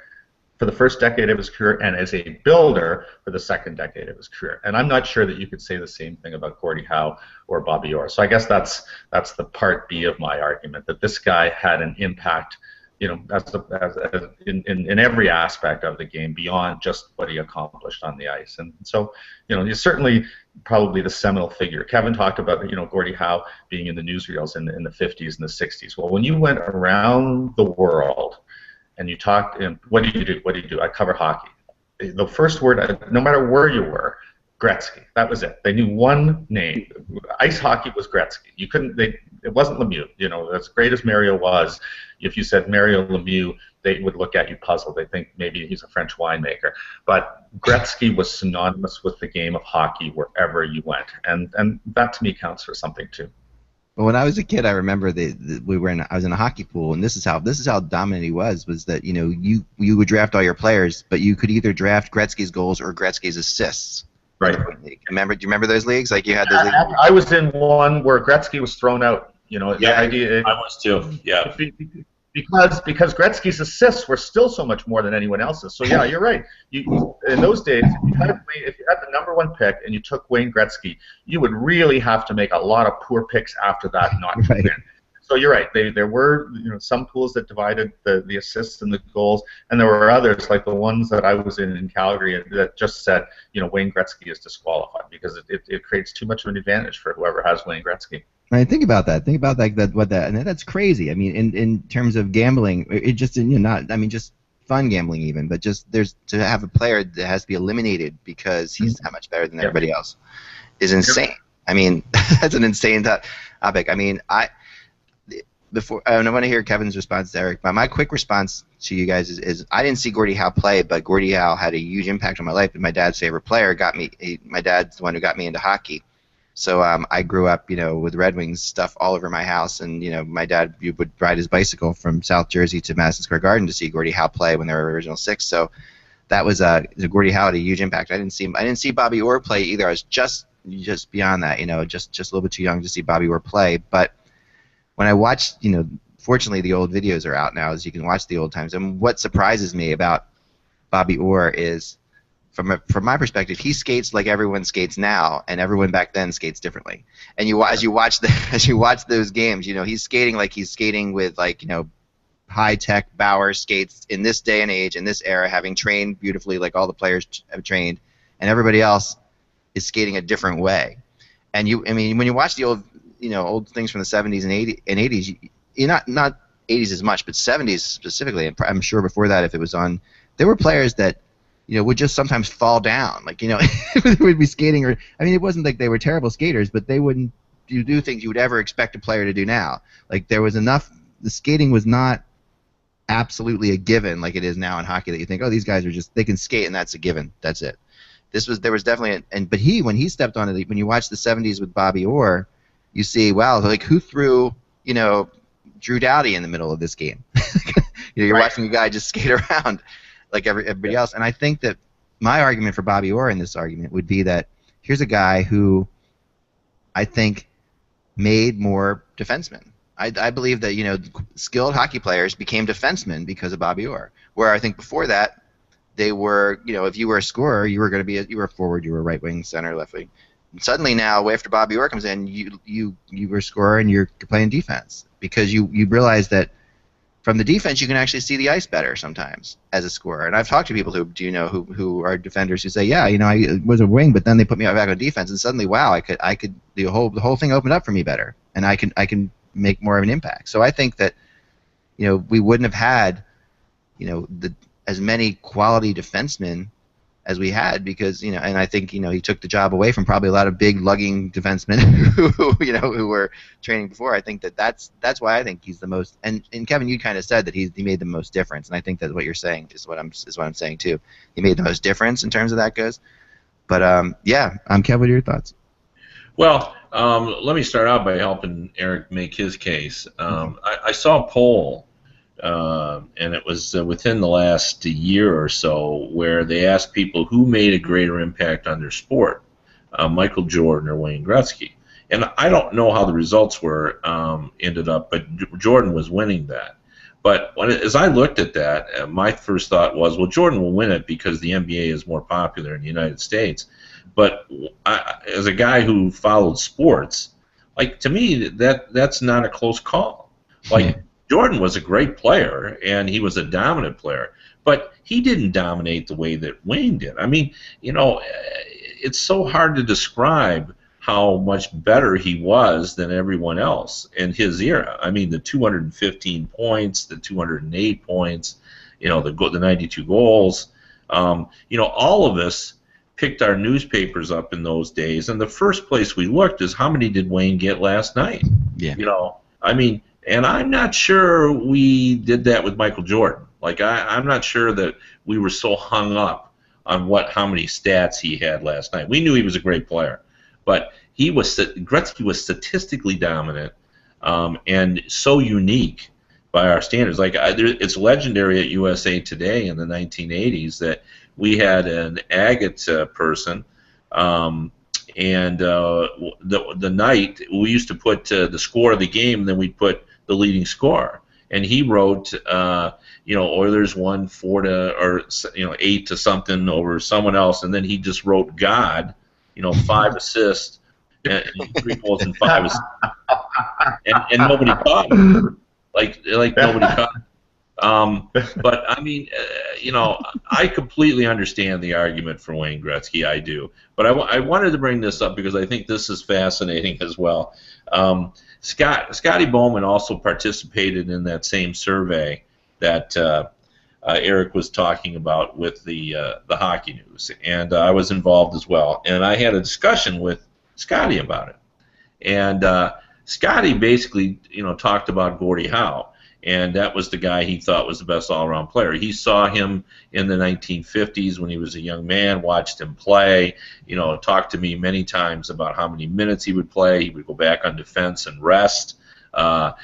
for the first decade of his career and as a builder for the second decade of his career. And I'm not sure that you could say the same thing about Gordie Howe or Bobby Orr. So I guess that's the part B of my argument, that this guy had an impact, in every aspect of the game beyond just what he accomplished on the ice. And so, he's certainly probably the seminal figure. Kevin talked about, Gordie Howe being in the newsreels in the 50s and the 60s. Well, when you went around the world and you talked, what do you do? What do you do? I cover hockey. The first word, no matter where you were, Gretzky. That was it. They knew one name. Ice hockey was Gretzky. You couldn't. It wasn't Lemieux. As great as Mario was, if you said Mario Lemieux, they would look at you puzzled. They think maybe he's a French winemaker. But Gretzky was synonymous with the game of hockey wherever you went, and that to me counts for something too.
Well, when I was a kid, I remember I was in a hockey pool, and this is how dominant he was that you would draft all your players, but you could either draft Gretzky's goals or Gretzky's assists.
Right.
Do you remember those leagues? Like you had those leagues?
I was in one where Gretzky was thrown out. The idea.
I was too. Yeah.
because Gretzky's assists were still so much more than anyone else's. So yeah, you're right. In those days, if you had the #1 pick and you took Wayne Gretzky, you would really have to make a lot of poor picks after that not to win. So you're right. There were some pools that divided the assists and the goals, and there were others like the ones that I was in Calgary that just said Wayne Gretzky is disqualified because it creates too much of an advantage for whoever has Wayne Gretzky.
Right, think about that. Think about and that's crazy. I mean, in terms of gambling, it just just fun gambling even, but just to have a player that has to be eliminated because he's that much better than everybody else is insane. I mean, that's an insane topic. I mean, I want to hear Kevin's response to Eric, but my quick response to you guys is I didn't see Gordie Howe play, but Gordie Howe had a huge impact on my life. And my dad's favorite player my dad's the one who got me into hockey. So I grew up, with Red Wings stuff all over my house, and my dad would ride his bicycle from South Jersey to Madison Square Garden to see Gordie Howe play when they were original six. So that was Gordie Howe had a huge impact. I didn't see Bobby Orr play either. I was just beyond that, just a little bit too young to see Bobby Orr play. But when I watched, fortunately the old videos are out now, as you can watch the old times. And what surprises me about Bobby Orr is, from my perspective, he skates like everyone skates now, and everyone back then skates differently. And as you watch those games, he's skating like he's skating with high-tech Bauer skates in this day and age, in this era, having trained beautifully like all the players have trained, and everybody else is skating a different way. And when you watch the old things from the 70s and 80s, not 80s as much, but 70s specifically, and I'm sure before that if it was on, there were players that would just sometimes fall down, they would be skating, or it wasn't like they were terrible skaters, but they wouldn't do things you would ever expect a player to do now. Like there was enough, the skating was not absolutely a given like it is now in hockey that you think, oh, these guys they can skate and that's a given, that's it. There was definitely but when he stepped on it, when you watch the 70s with Bobby Orr, you see, wow, like who threw Drew Doughty in the middle of this game? You're watching a guy just skate around like everybody else. And I think that my argument for Bobby Orr in this argument would be that here's a guy who I think made more defensemen. I believe that skilled hockey players became defensemen because of Bobby Orr, where I think before that they were, if you were a scorer, you were a forward, you were right wing, center, left wing. And suddenly now, after Bobby Orr comes in, you were a scorer and you're playing defense because you realize that from the defense you can actually see the ice better sometimes as a scorer. And I've talked to people who are defenders who say, yeah, I was a wing, but then they put me back on defense, and suddenly, wow, I could the whole thing opened up for me better, and I can make more of an impact. So I think that we wouldn't have had as many quality defensemen as we had because and I think he took the job away from probably a lot of big lugging defensemen who were training before. I think that's why I think he's the most. And Kevin, you kind of said that he made the most difference, and I think that what you're saying is what I'm saying too. He made the most difference in terms of that goes. But Kevin, what are your thoughts?
Well, let me start out by helping Eric make his case. I saw a poll. And it was within the last year or so where they asked people who made a greater impact on their sport, Michael Jordan or Wayne Gretzky. And I don't know how the results ended up, but Jordan was winning that. But as I looked at that, my first thought was, well, Jordan will win it because the NBA is more popular in the United States. But as a guy who followed sports, to me, that's not a close call. Jordan was a great player, and he was a dominant player, but he didn't dominate the way that Wayne did. It's so hard to describe how much better he was than everyone else in his era. The 215 points, the 208 points, the 92 goals. All of us picked our newspapers up in those days, and the first place we looked is how many did Wayne get last night?
Yeah.
And I'm not sure we did that with Michael Jordan. I'm not sure that we were so hung up on how many stats he had last night. We knew he was a great player, but Gretzky was statistically dominant and so unique by our standards. It's legendary at USA Today in the 1980s that we had an agate person. And the night we used to put the score of the game, and then we'd put the leading scorer. and he wrote, Oilers won 4 or 8 to something over someone else, and then he just wrote God, 5 assists and 3 goals and 5 assists, and nobody caught him. Like nobody caught him. But I mean, I completely understand the argument for Wayne Gretzky. I do, but I wanted to bring this up because I think this is fascinating as well. Scotty Bowman also participated in that same survey that Eric was talking about with the Hockey News, and I was involved as well. And I had a discussion with Scotty about it, and Scotty basically, talked about Gordie Howe. And that was the guy he thought was the best all-around player. He saw him in the 1950s when he was a young man, watched him play, talked to me many times about how many minutes he would play. He would go back on defense and rest, and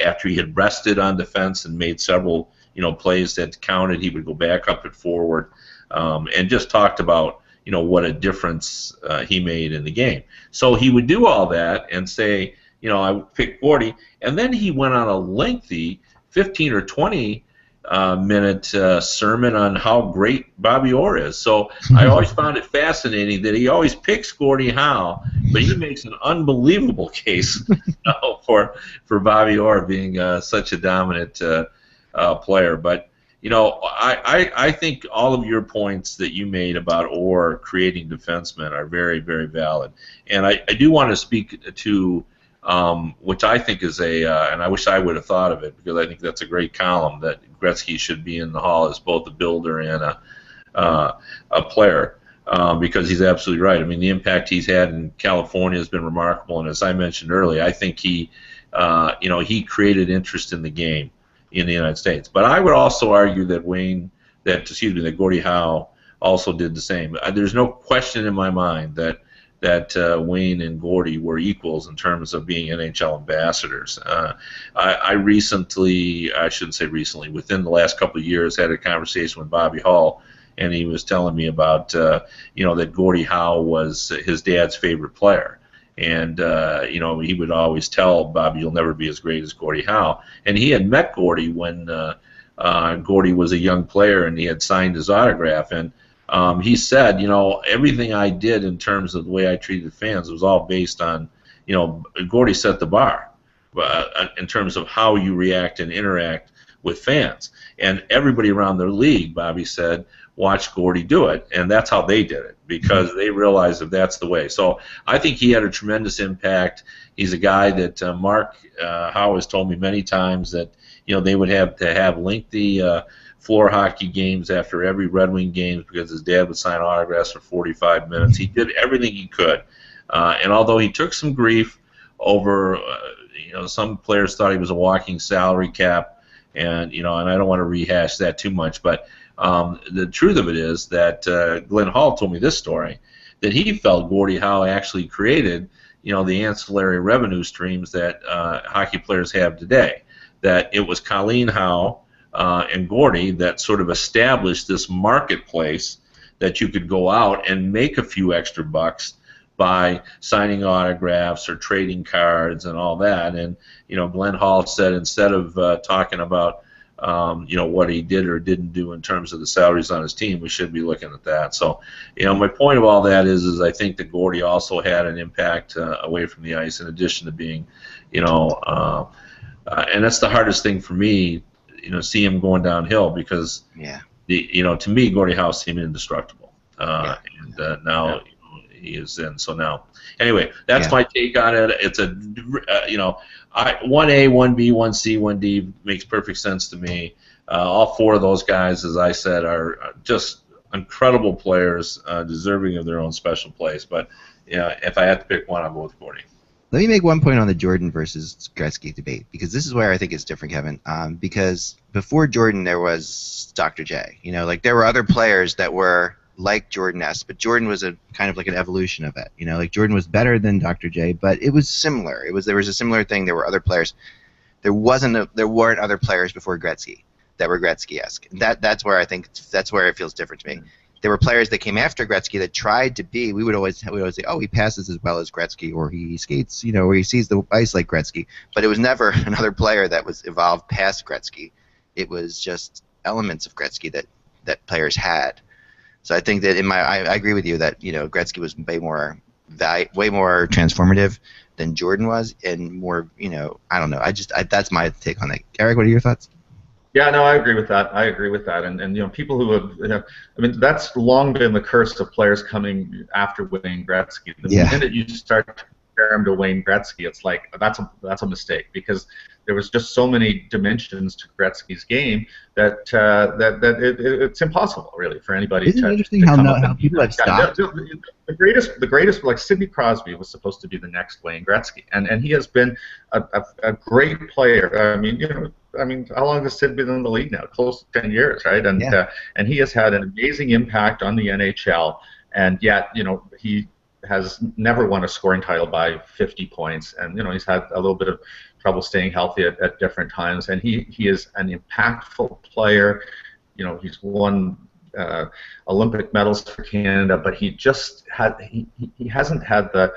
after he had rested on defense and made several, plays that counted, he would go back up at forward, and just talked about, what a difference he made in the game. So he would do all that and say, I would pick 40, and then he went on a lengthy 15 or 20 minute sermon on how great Bobby Orr is. So I always found it fascinating that he always picks Gordie Howe, but he makes an unbelievable case for Bobby Orr being such a dominant player. But I think all of your points that you made about Orr creating defensemen are very, very valid, and I do want to speak to. Which I think is and I wish I would have thought of it because I think that's a great column that Gretzky should be in the Hall as both a builder and a player because he's absolutely right. I mean, the impact he's had in California has been remarkable, and as I mentioned earlier, I think he created interest in the game in the United States. But I would also argue that that Gordie Howe also did the same. There's no question in my mind that Wayne and Gordie were equals in terms of being NHL ambassadors. I shouldn't say recently, within the last couple of years, had a conversation with Bobby Hull, and he was telling me about, that Gordie Howe was his dad's favorite player. And, he would always tell Bobby, you'll never be as great as Gordie Howe. And he had met Gordie when Gordie was a young player, and he had signed his autograph. And he said, everything I did in terms of the way I treated fans was all based on, Gordie set the bar in terms of how you react and interact with fans. And everybody around the league, Bobby said, watched Gordie do it, and that's how they did it because they realized that that's the way. So I think he had a tremendous impact. He's a guy that Mark Howe has told me many times that, they would have to have lengthy floor hockey games after every Red Wing games because his dad would sign autographs for 45 minutes. He did everything he could. And although he took some grief over, some players thought he was a walking salary cap, and, and I don't want to rehash that too much, but the truth of it is that Glenn Hall told me this story, that he felt Gordie Howe actually created, the ancillary revenue streams that hockey players have today. That it was Colleen Howe and Gordie that sort of established this marketplace that you could go out and make a few extra bucks by signing autographs or trading cards and all that. And Glenn Hall said instead of talking about what he did or didn't do in terms of the salaries on his team, we should be looking at that. So my point of all that is I think that Gordie also had an impact away from the ice in addition to being and that's the hardest thing for me. See him going downhill because to me Gordie Howe seemed indestructible, and now he is in. So now, anyway, that's my take on it. It's a 1A, 1B, 1C, 1D makes perfect sense to me. All four of those guys, as I said, are just incredible players, deserving of their own special place. But if I had to pick one, I'll go with Gordie.
Let me make one point on the Jordan versus Gretzky debate, because this is where I think it's different, Kevin. Because before Jordan, there was Dr. J. There were other players that were like Jordan-esque, but Jordan was a kind of like an evolution of it. Jordan was better than Dr. J, but it was similar. There was a similar thing. There were other players. There weren't other players before Gretzky that were Gretzky-esque. That's where I think it feels different to me. there were players that came after Gretzky that tried to be. We would always say, oh, he passes as well as Gretzky, or he skates, or he sees the ice like Gretzky. But it was never another player that was evolved past Gretzky. It was just elements of Gretzky that players had. So I think that I agree with you that Gretzky was way more transformative than Jordan was, and more I don't know. That's my take on it. Eric, what are your thoughts?
Yeah, no, I agree with that. And people who have, I mean, that's long been the curse of players coming after Wayne Gretzky. The minute you start to compare him to Wayne Gretzky, it's like that's a mistake, because there was just so many dimensions to Gretzky's game that it's impossible, really, for anybody
Isn't
to.
It interesting how people have stopped?
The greatest, like Sidney Crosby was supposed to be the next Wayne Gretzky, and he has been a great player. I mean, how long has Sid been in the league now? Close to 10 years, right? And and he has had an amazing impact on the NHL, and yet he has never won a scoring title by 50 points, and he's had a little bit of trouble staying healthy at different times, and he is an impactful player. He's won Olympic medals for Canada, but he hasn't had the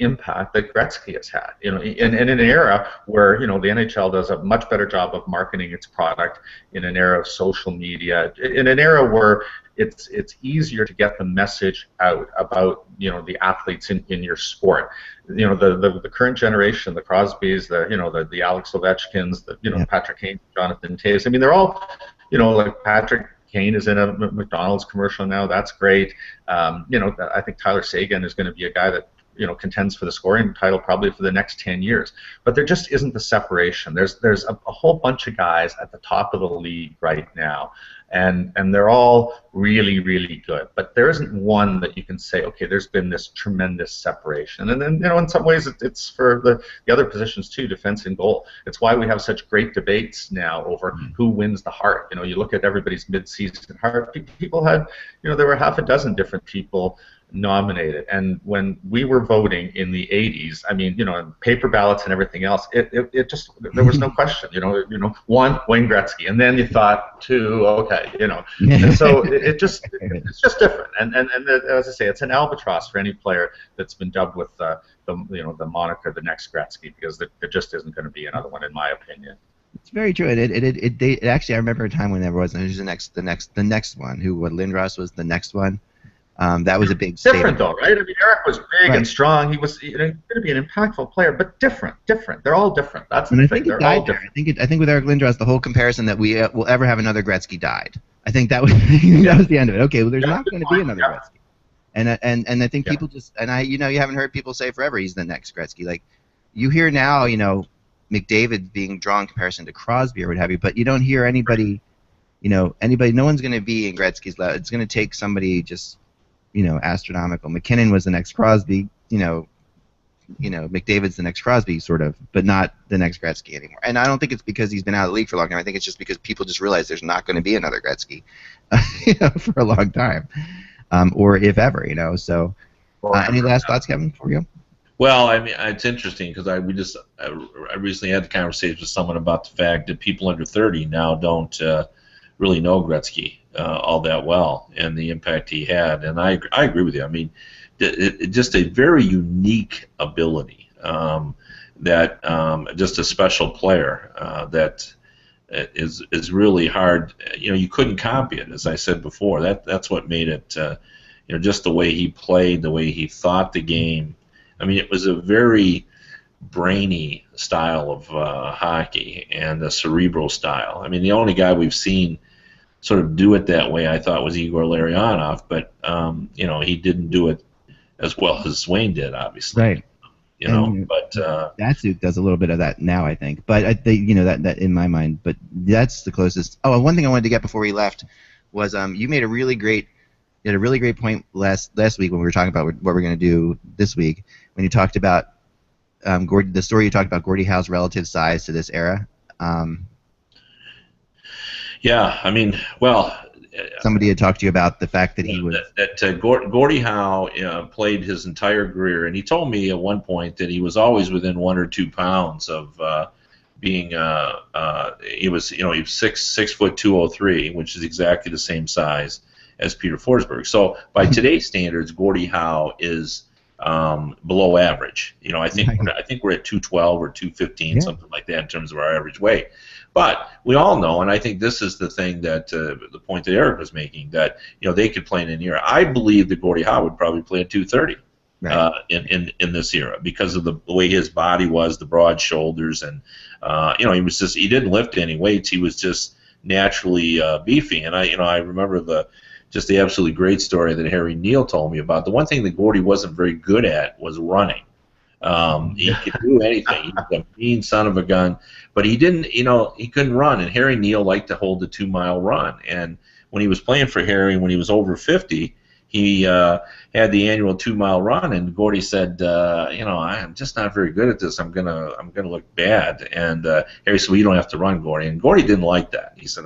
impact that Gretzky has had. In an era where the NHL does a much better job of marketing its product, in an era of social media, in an era where it's easier to get the message out about the athletes in your sport. The current generation, the Crosbys, the Alex Ovechkins, Patrick Kane, Jonathan Toews. I mean, they're all like Patrick Kane is in a McDonald's commercial now. That's great. I think Tyler Seguin is going to be a guy that contends for the scoring title probably for the next 10 years. But there just isn't the separation. There's a whole bunch of guys at the top of the league right now, and they're all really, really good. But there isn't one that you can say, okay, there's been this tremendous separation. And then in some ways it's for the other positions too, defense and goal. It's why we have such great debates now over who wins the Hart. You look at everybody's mid-season Hart. People had, there were half a dozen different people nominated, and when we were voting in the 80s, I mean, paper ballots and everything else, it just, there was no question, one, Wayne Gretzky, and then you thought two, okay, and so it's just different, and as I say, it's an albatross for any player that's been dubbed with the moniker the next Gretzky, because there just isn't going to be another one, in my opinion.
It's very true. It actually, I remember a time when there was the next one. Lindros was the next one. That was a big
different
statement.
Though, right? I mean, Eric was big and strong. He was going to be an impactful player, but different. They're all different. That's the thing. They're all different.
I think with Eric Lindros, the whole comparison that we will ever have another Gretzky died. I think that was the end of it. Okay, well, there's not going to be another Gretzky, and I think people just you haven't heard people say forever he's the next Gretzky. Like you hear now, McDavid being drawn in comparison to Crosby or what have you, but you don't hear anybody. No one's going to be in Gretzky's level. It's going to take somebody just. Astronomical. McKinnon was the next Crosby, McDavid's the next Crosby, sort of, but not the next Gretzky anymore. And I don't think it's because he's been out of the league for a long time. I think it's just because people just realize there's not going to be another Gretzky, for a long time, or if ever, So, any last thoughts, Kevin, before we go?
Well, I mean, it's interesting because I recently had a conversation with someone about the fact that people under 30 now don't really know Gretzky all that well and the impact he had, and I agree with you. I mean, just a very unique ability, that just a special player that is really hard. You couldn't copy it, as I said before. That's what made it. Just the way he played, the way he thought the game. I mean, it was a very brainy style of hockey and a cerebral style. I mean, the only guy we've seen sort of do it that way, I thought, was Igor Larionov, but he didn't do it as well as Wayne did, obviously.
Right.
But
Datsuk does a little bit of that now, I think. But I think that in my mind. But that's the closest. Oh, and one thing I wanted to get before we left was you made a really great point last week when we were talking about what we're going to do this week, when you talked about the story you talked about Gordie Howe's relative size to this era.
Yeah, I mean, well,
somebody had talked to you about the fact that he was
Gordie Howe played his entire career, and he told me at one point that he was always within 1 or 2 pounds of being he was 6'2", 203, which is exactly the same size as Peter Forsberg. So by today's standards, Gordie Howe is below average. You know, I think we're at 212 or 215, something like that in terms of our average weight. But we all know, and I think this is the thing that the point that Eric was making, that they could play in an era. I believe that Gordie Howe would probably play at 230 in this era because of the way his body was, the broad shoulders, and he didn't lift any weights. He was just naturally beefy. And I remember the absolutely great story that Harry Neal told me about. The one thing that Gordie wasn't very good at was running. He could do anything. He was a mean son of a gun, but he didn't. He couldn't run. And Harry Neal liked to hold the 2-mile run. And when he was playing for Harry, when he was over 50, he had the annual 2-mile run. And Gordie said, I'm just not very good at this. I'm gonna look bad. And Harry said, well, you don't have to run, Gordie. And Gordie didn't like that. He said,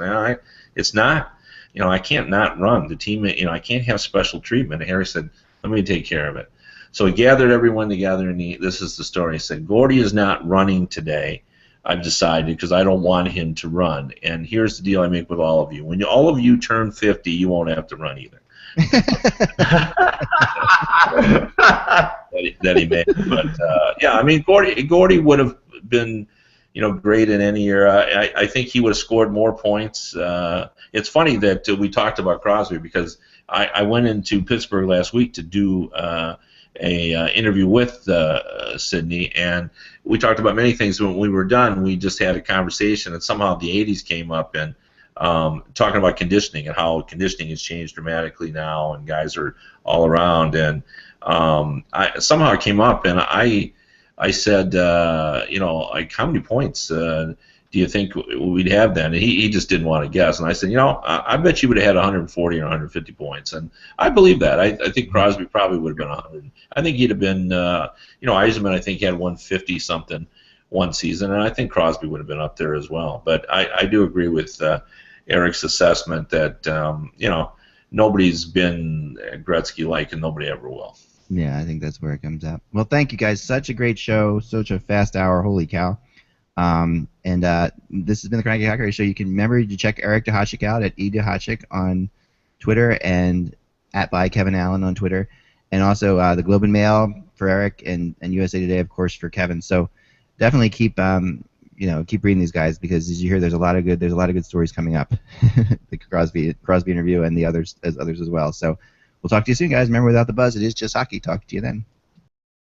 it's not. I can't not run. The team, I can't have special treatment. And Harry said, let me take care of it. So he gathered everyone together, and this is the story. He said, Gordie is not running today. I've decided because I don't want him to run. And here's the deal I make with all of you. When all of you turn 50, you won't have to run either. that he made. But, Gordie would have been great in any year. I think he would have scored more points. It's funny that we talked about Crosby because I went into Pittsburgh last week to do a interview with Sidney, and we talked about many things. When we were done, we just had a conversation, and somehow the 80s came up, and talking about conditioning and how conditioning has changed dramatically now, and guys are all around. And somehow it came up, and I said, how many points do you think we'd have then? And he just didn't want to guess. And I said, I bet you would have had 140 or 150 points. And I believe that. I think Crosby probably would have been 100. I think he'd have been, Yzerman, I think, had 150-something one season. And I think Crosby would have been up there as well. But I do agree with Eric's assessment that, nobody's been Gretzky-like, and nobody ever will.
Yeah, I think that's where it comes out. Well, thank you guys. Such a great show. Such a fast hour. Holy cow. This has been the Cranky Hockey Show. You can remember to check Eric Duhatschek out at eDuhatschek on Twitter and at by Kevin Allen on Twitter, and also the Globe and Mail for Eric and USA Today, of course, for Kevin. So definitely keep reading these guys, because as you hear, there's a lot of good stories coming up. The Crosby interview and the others as well. So we'll talk to you soon, guys. Remember, without the buzz, it is just hockey. Talk to you then.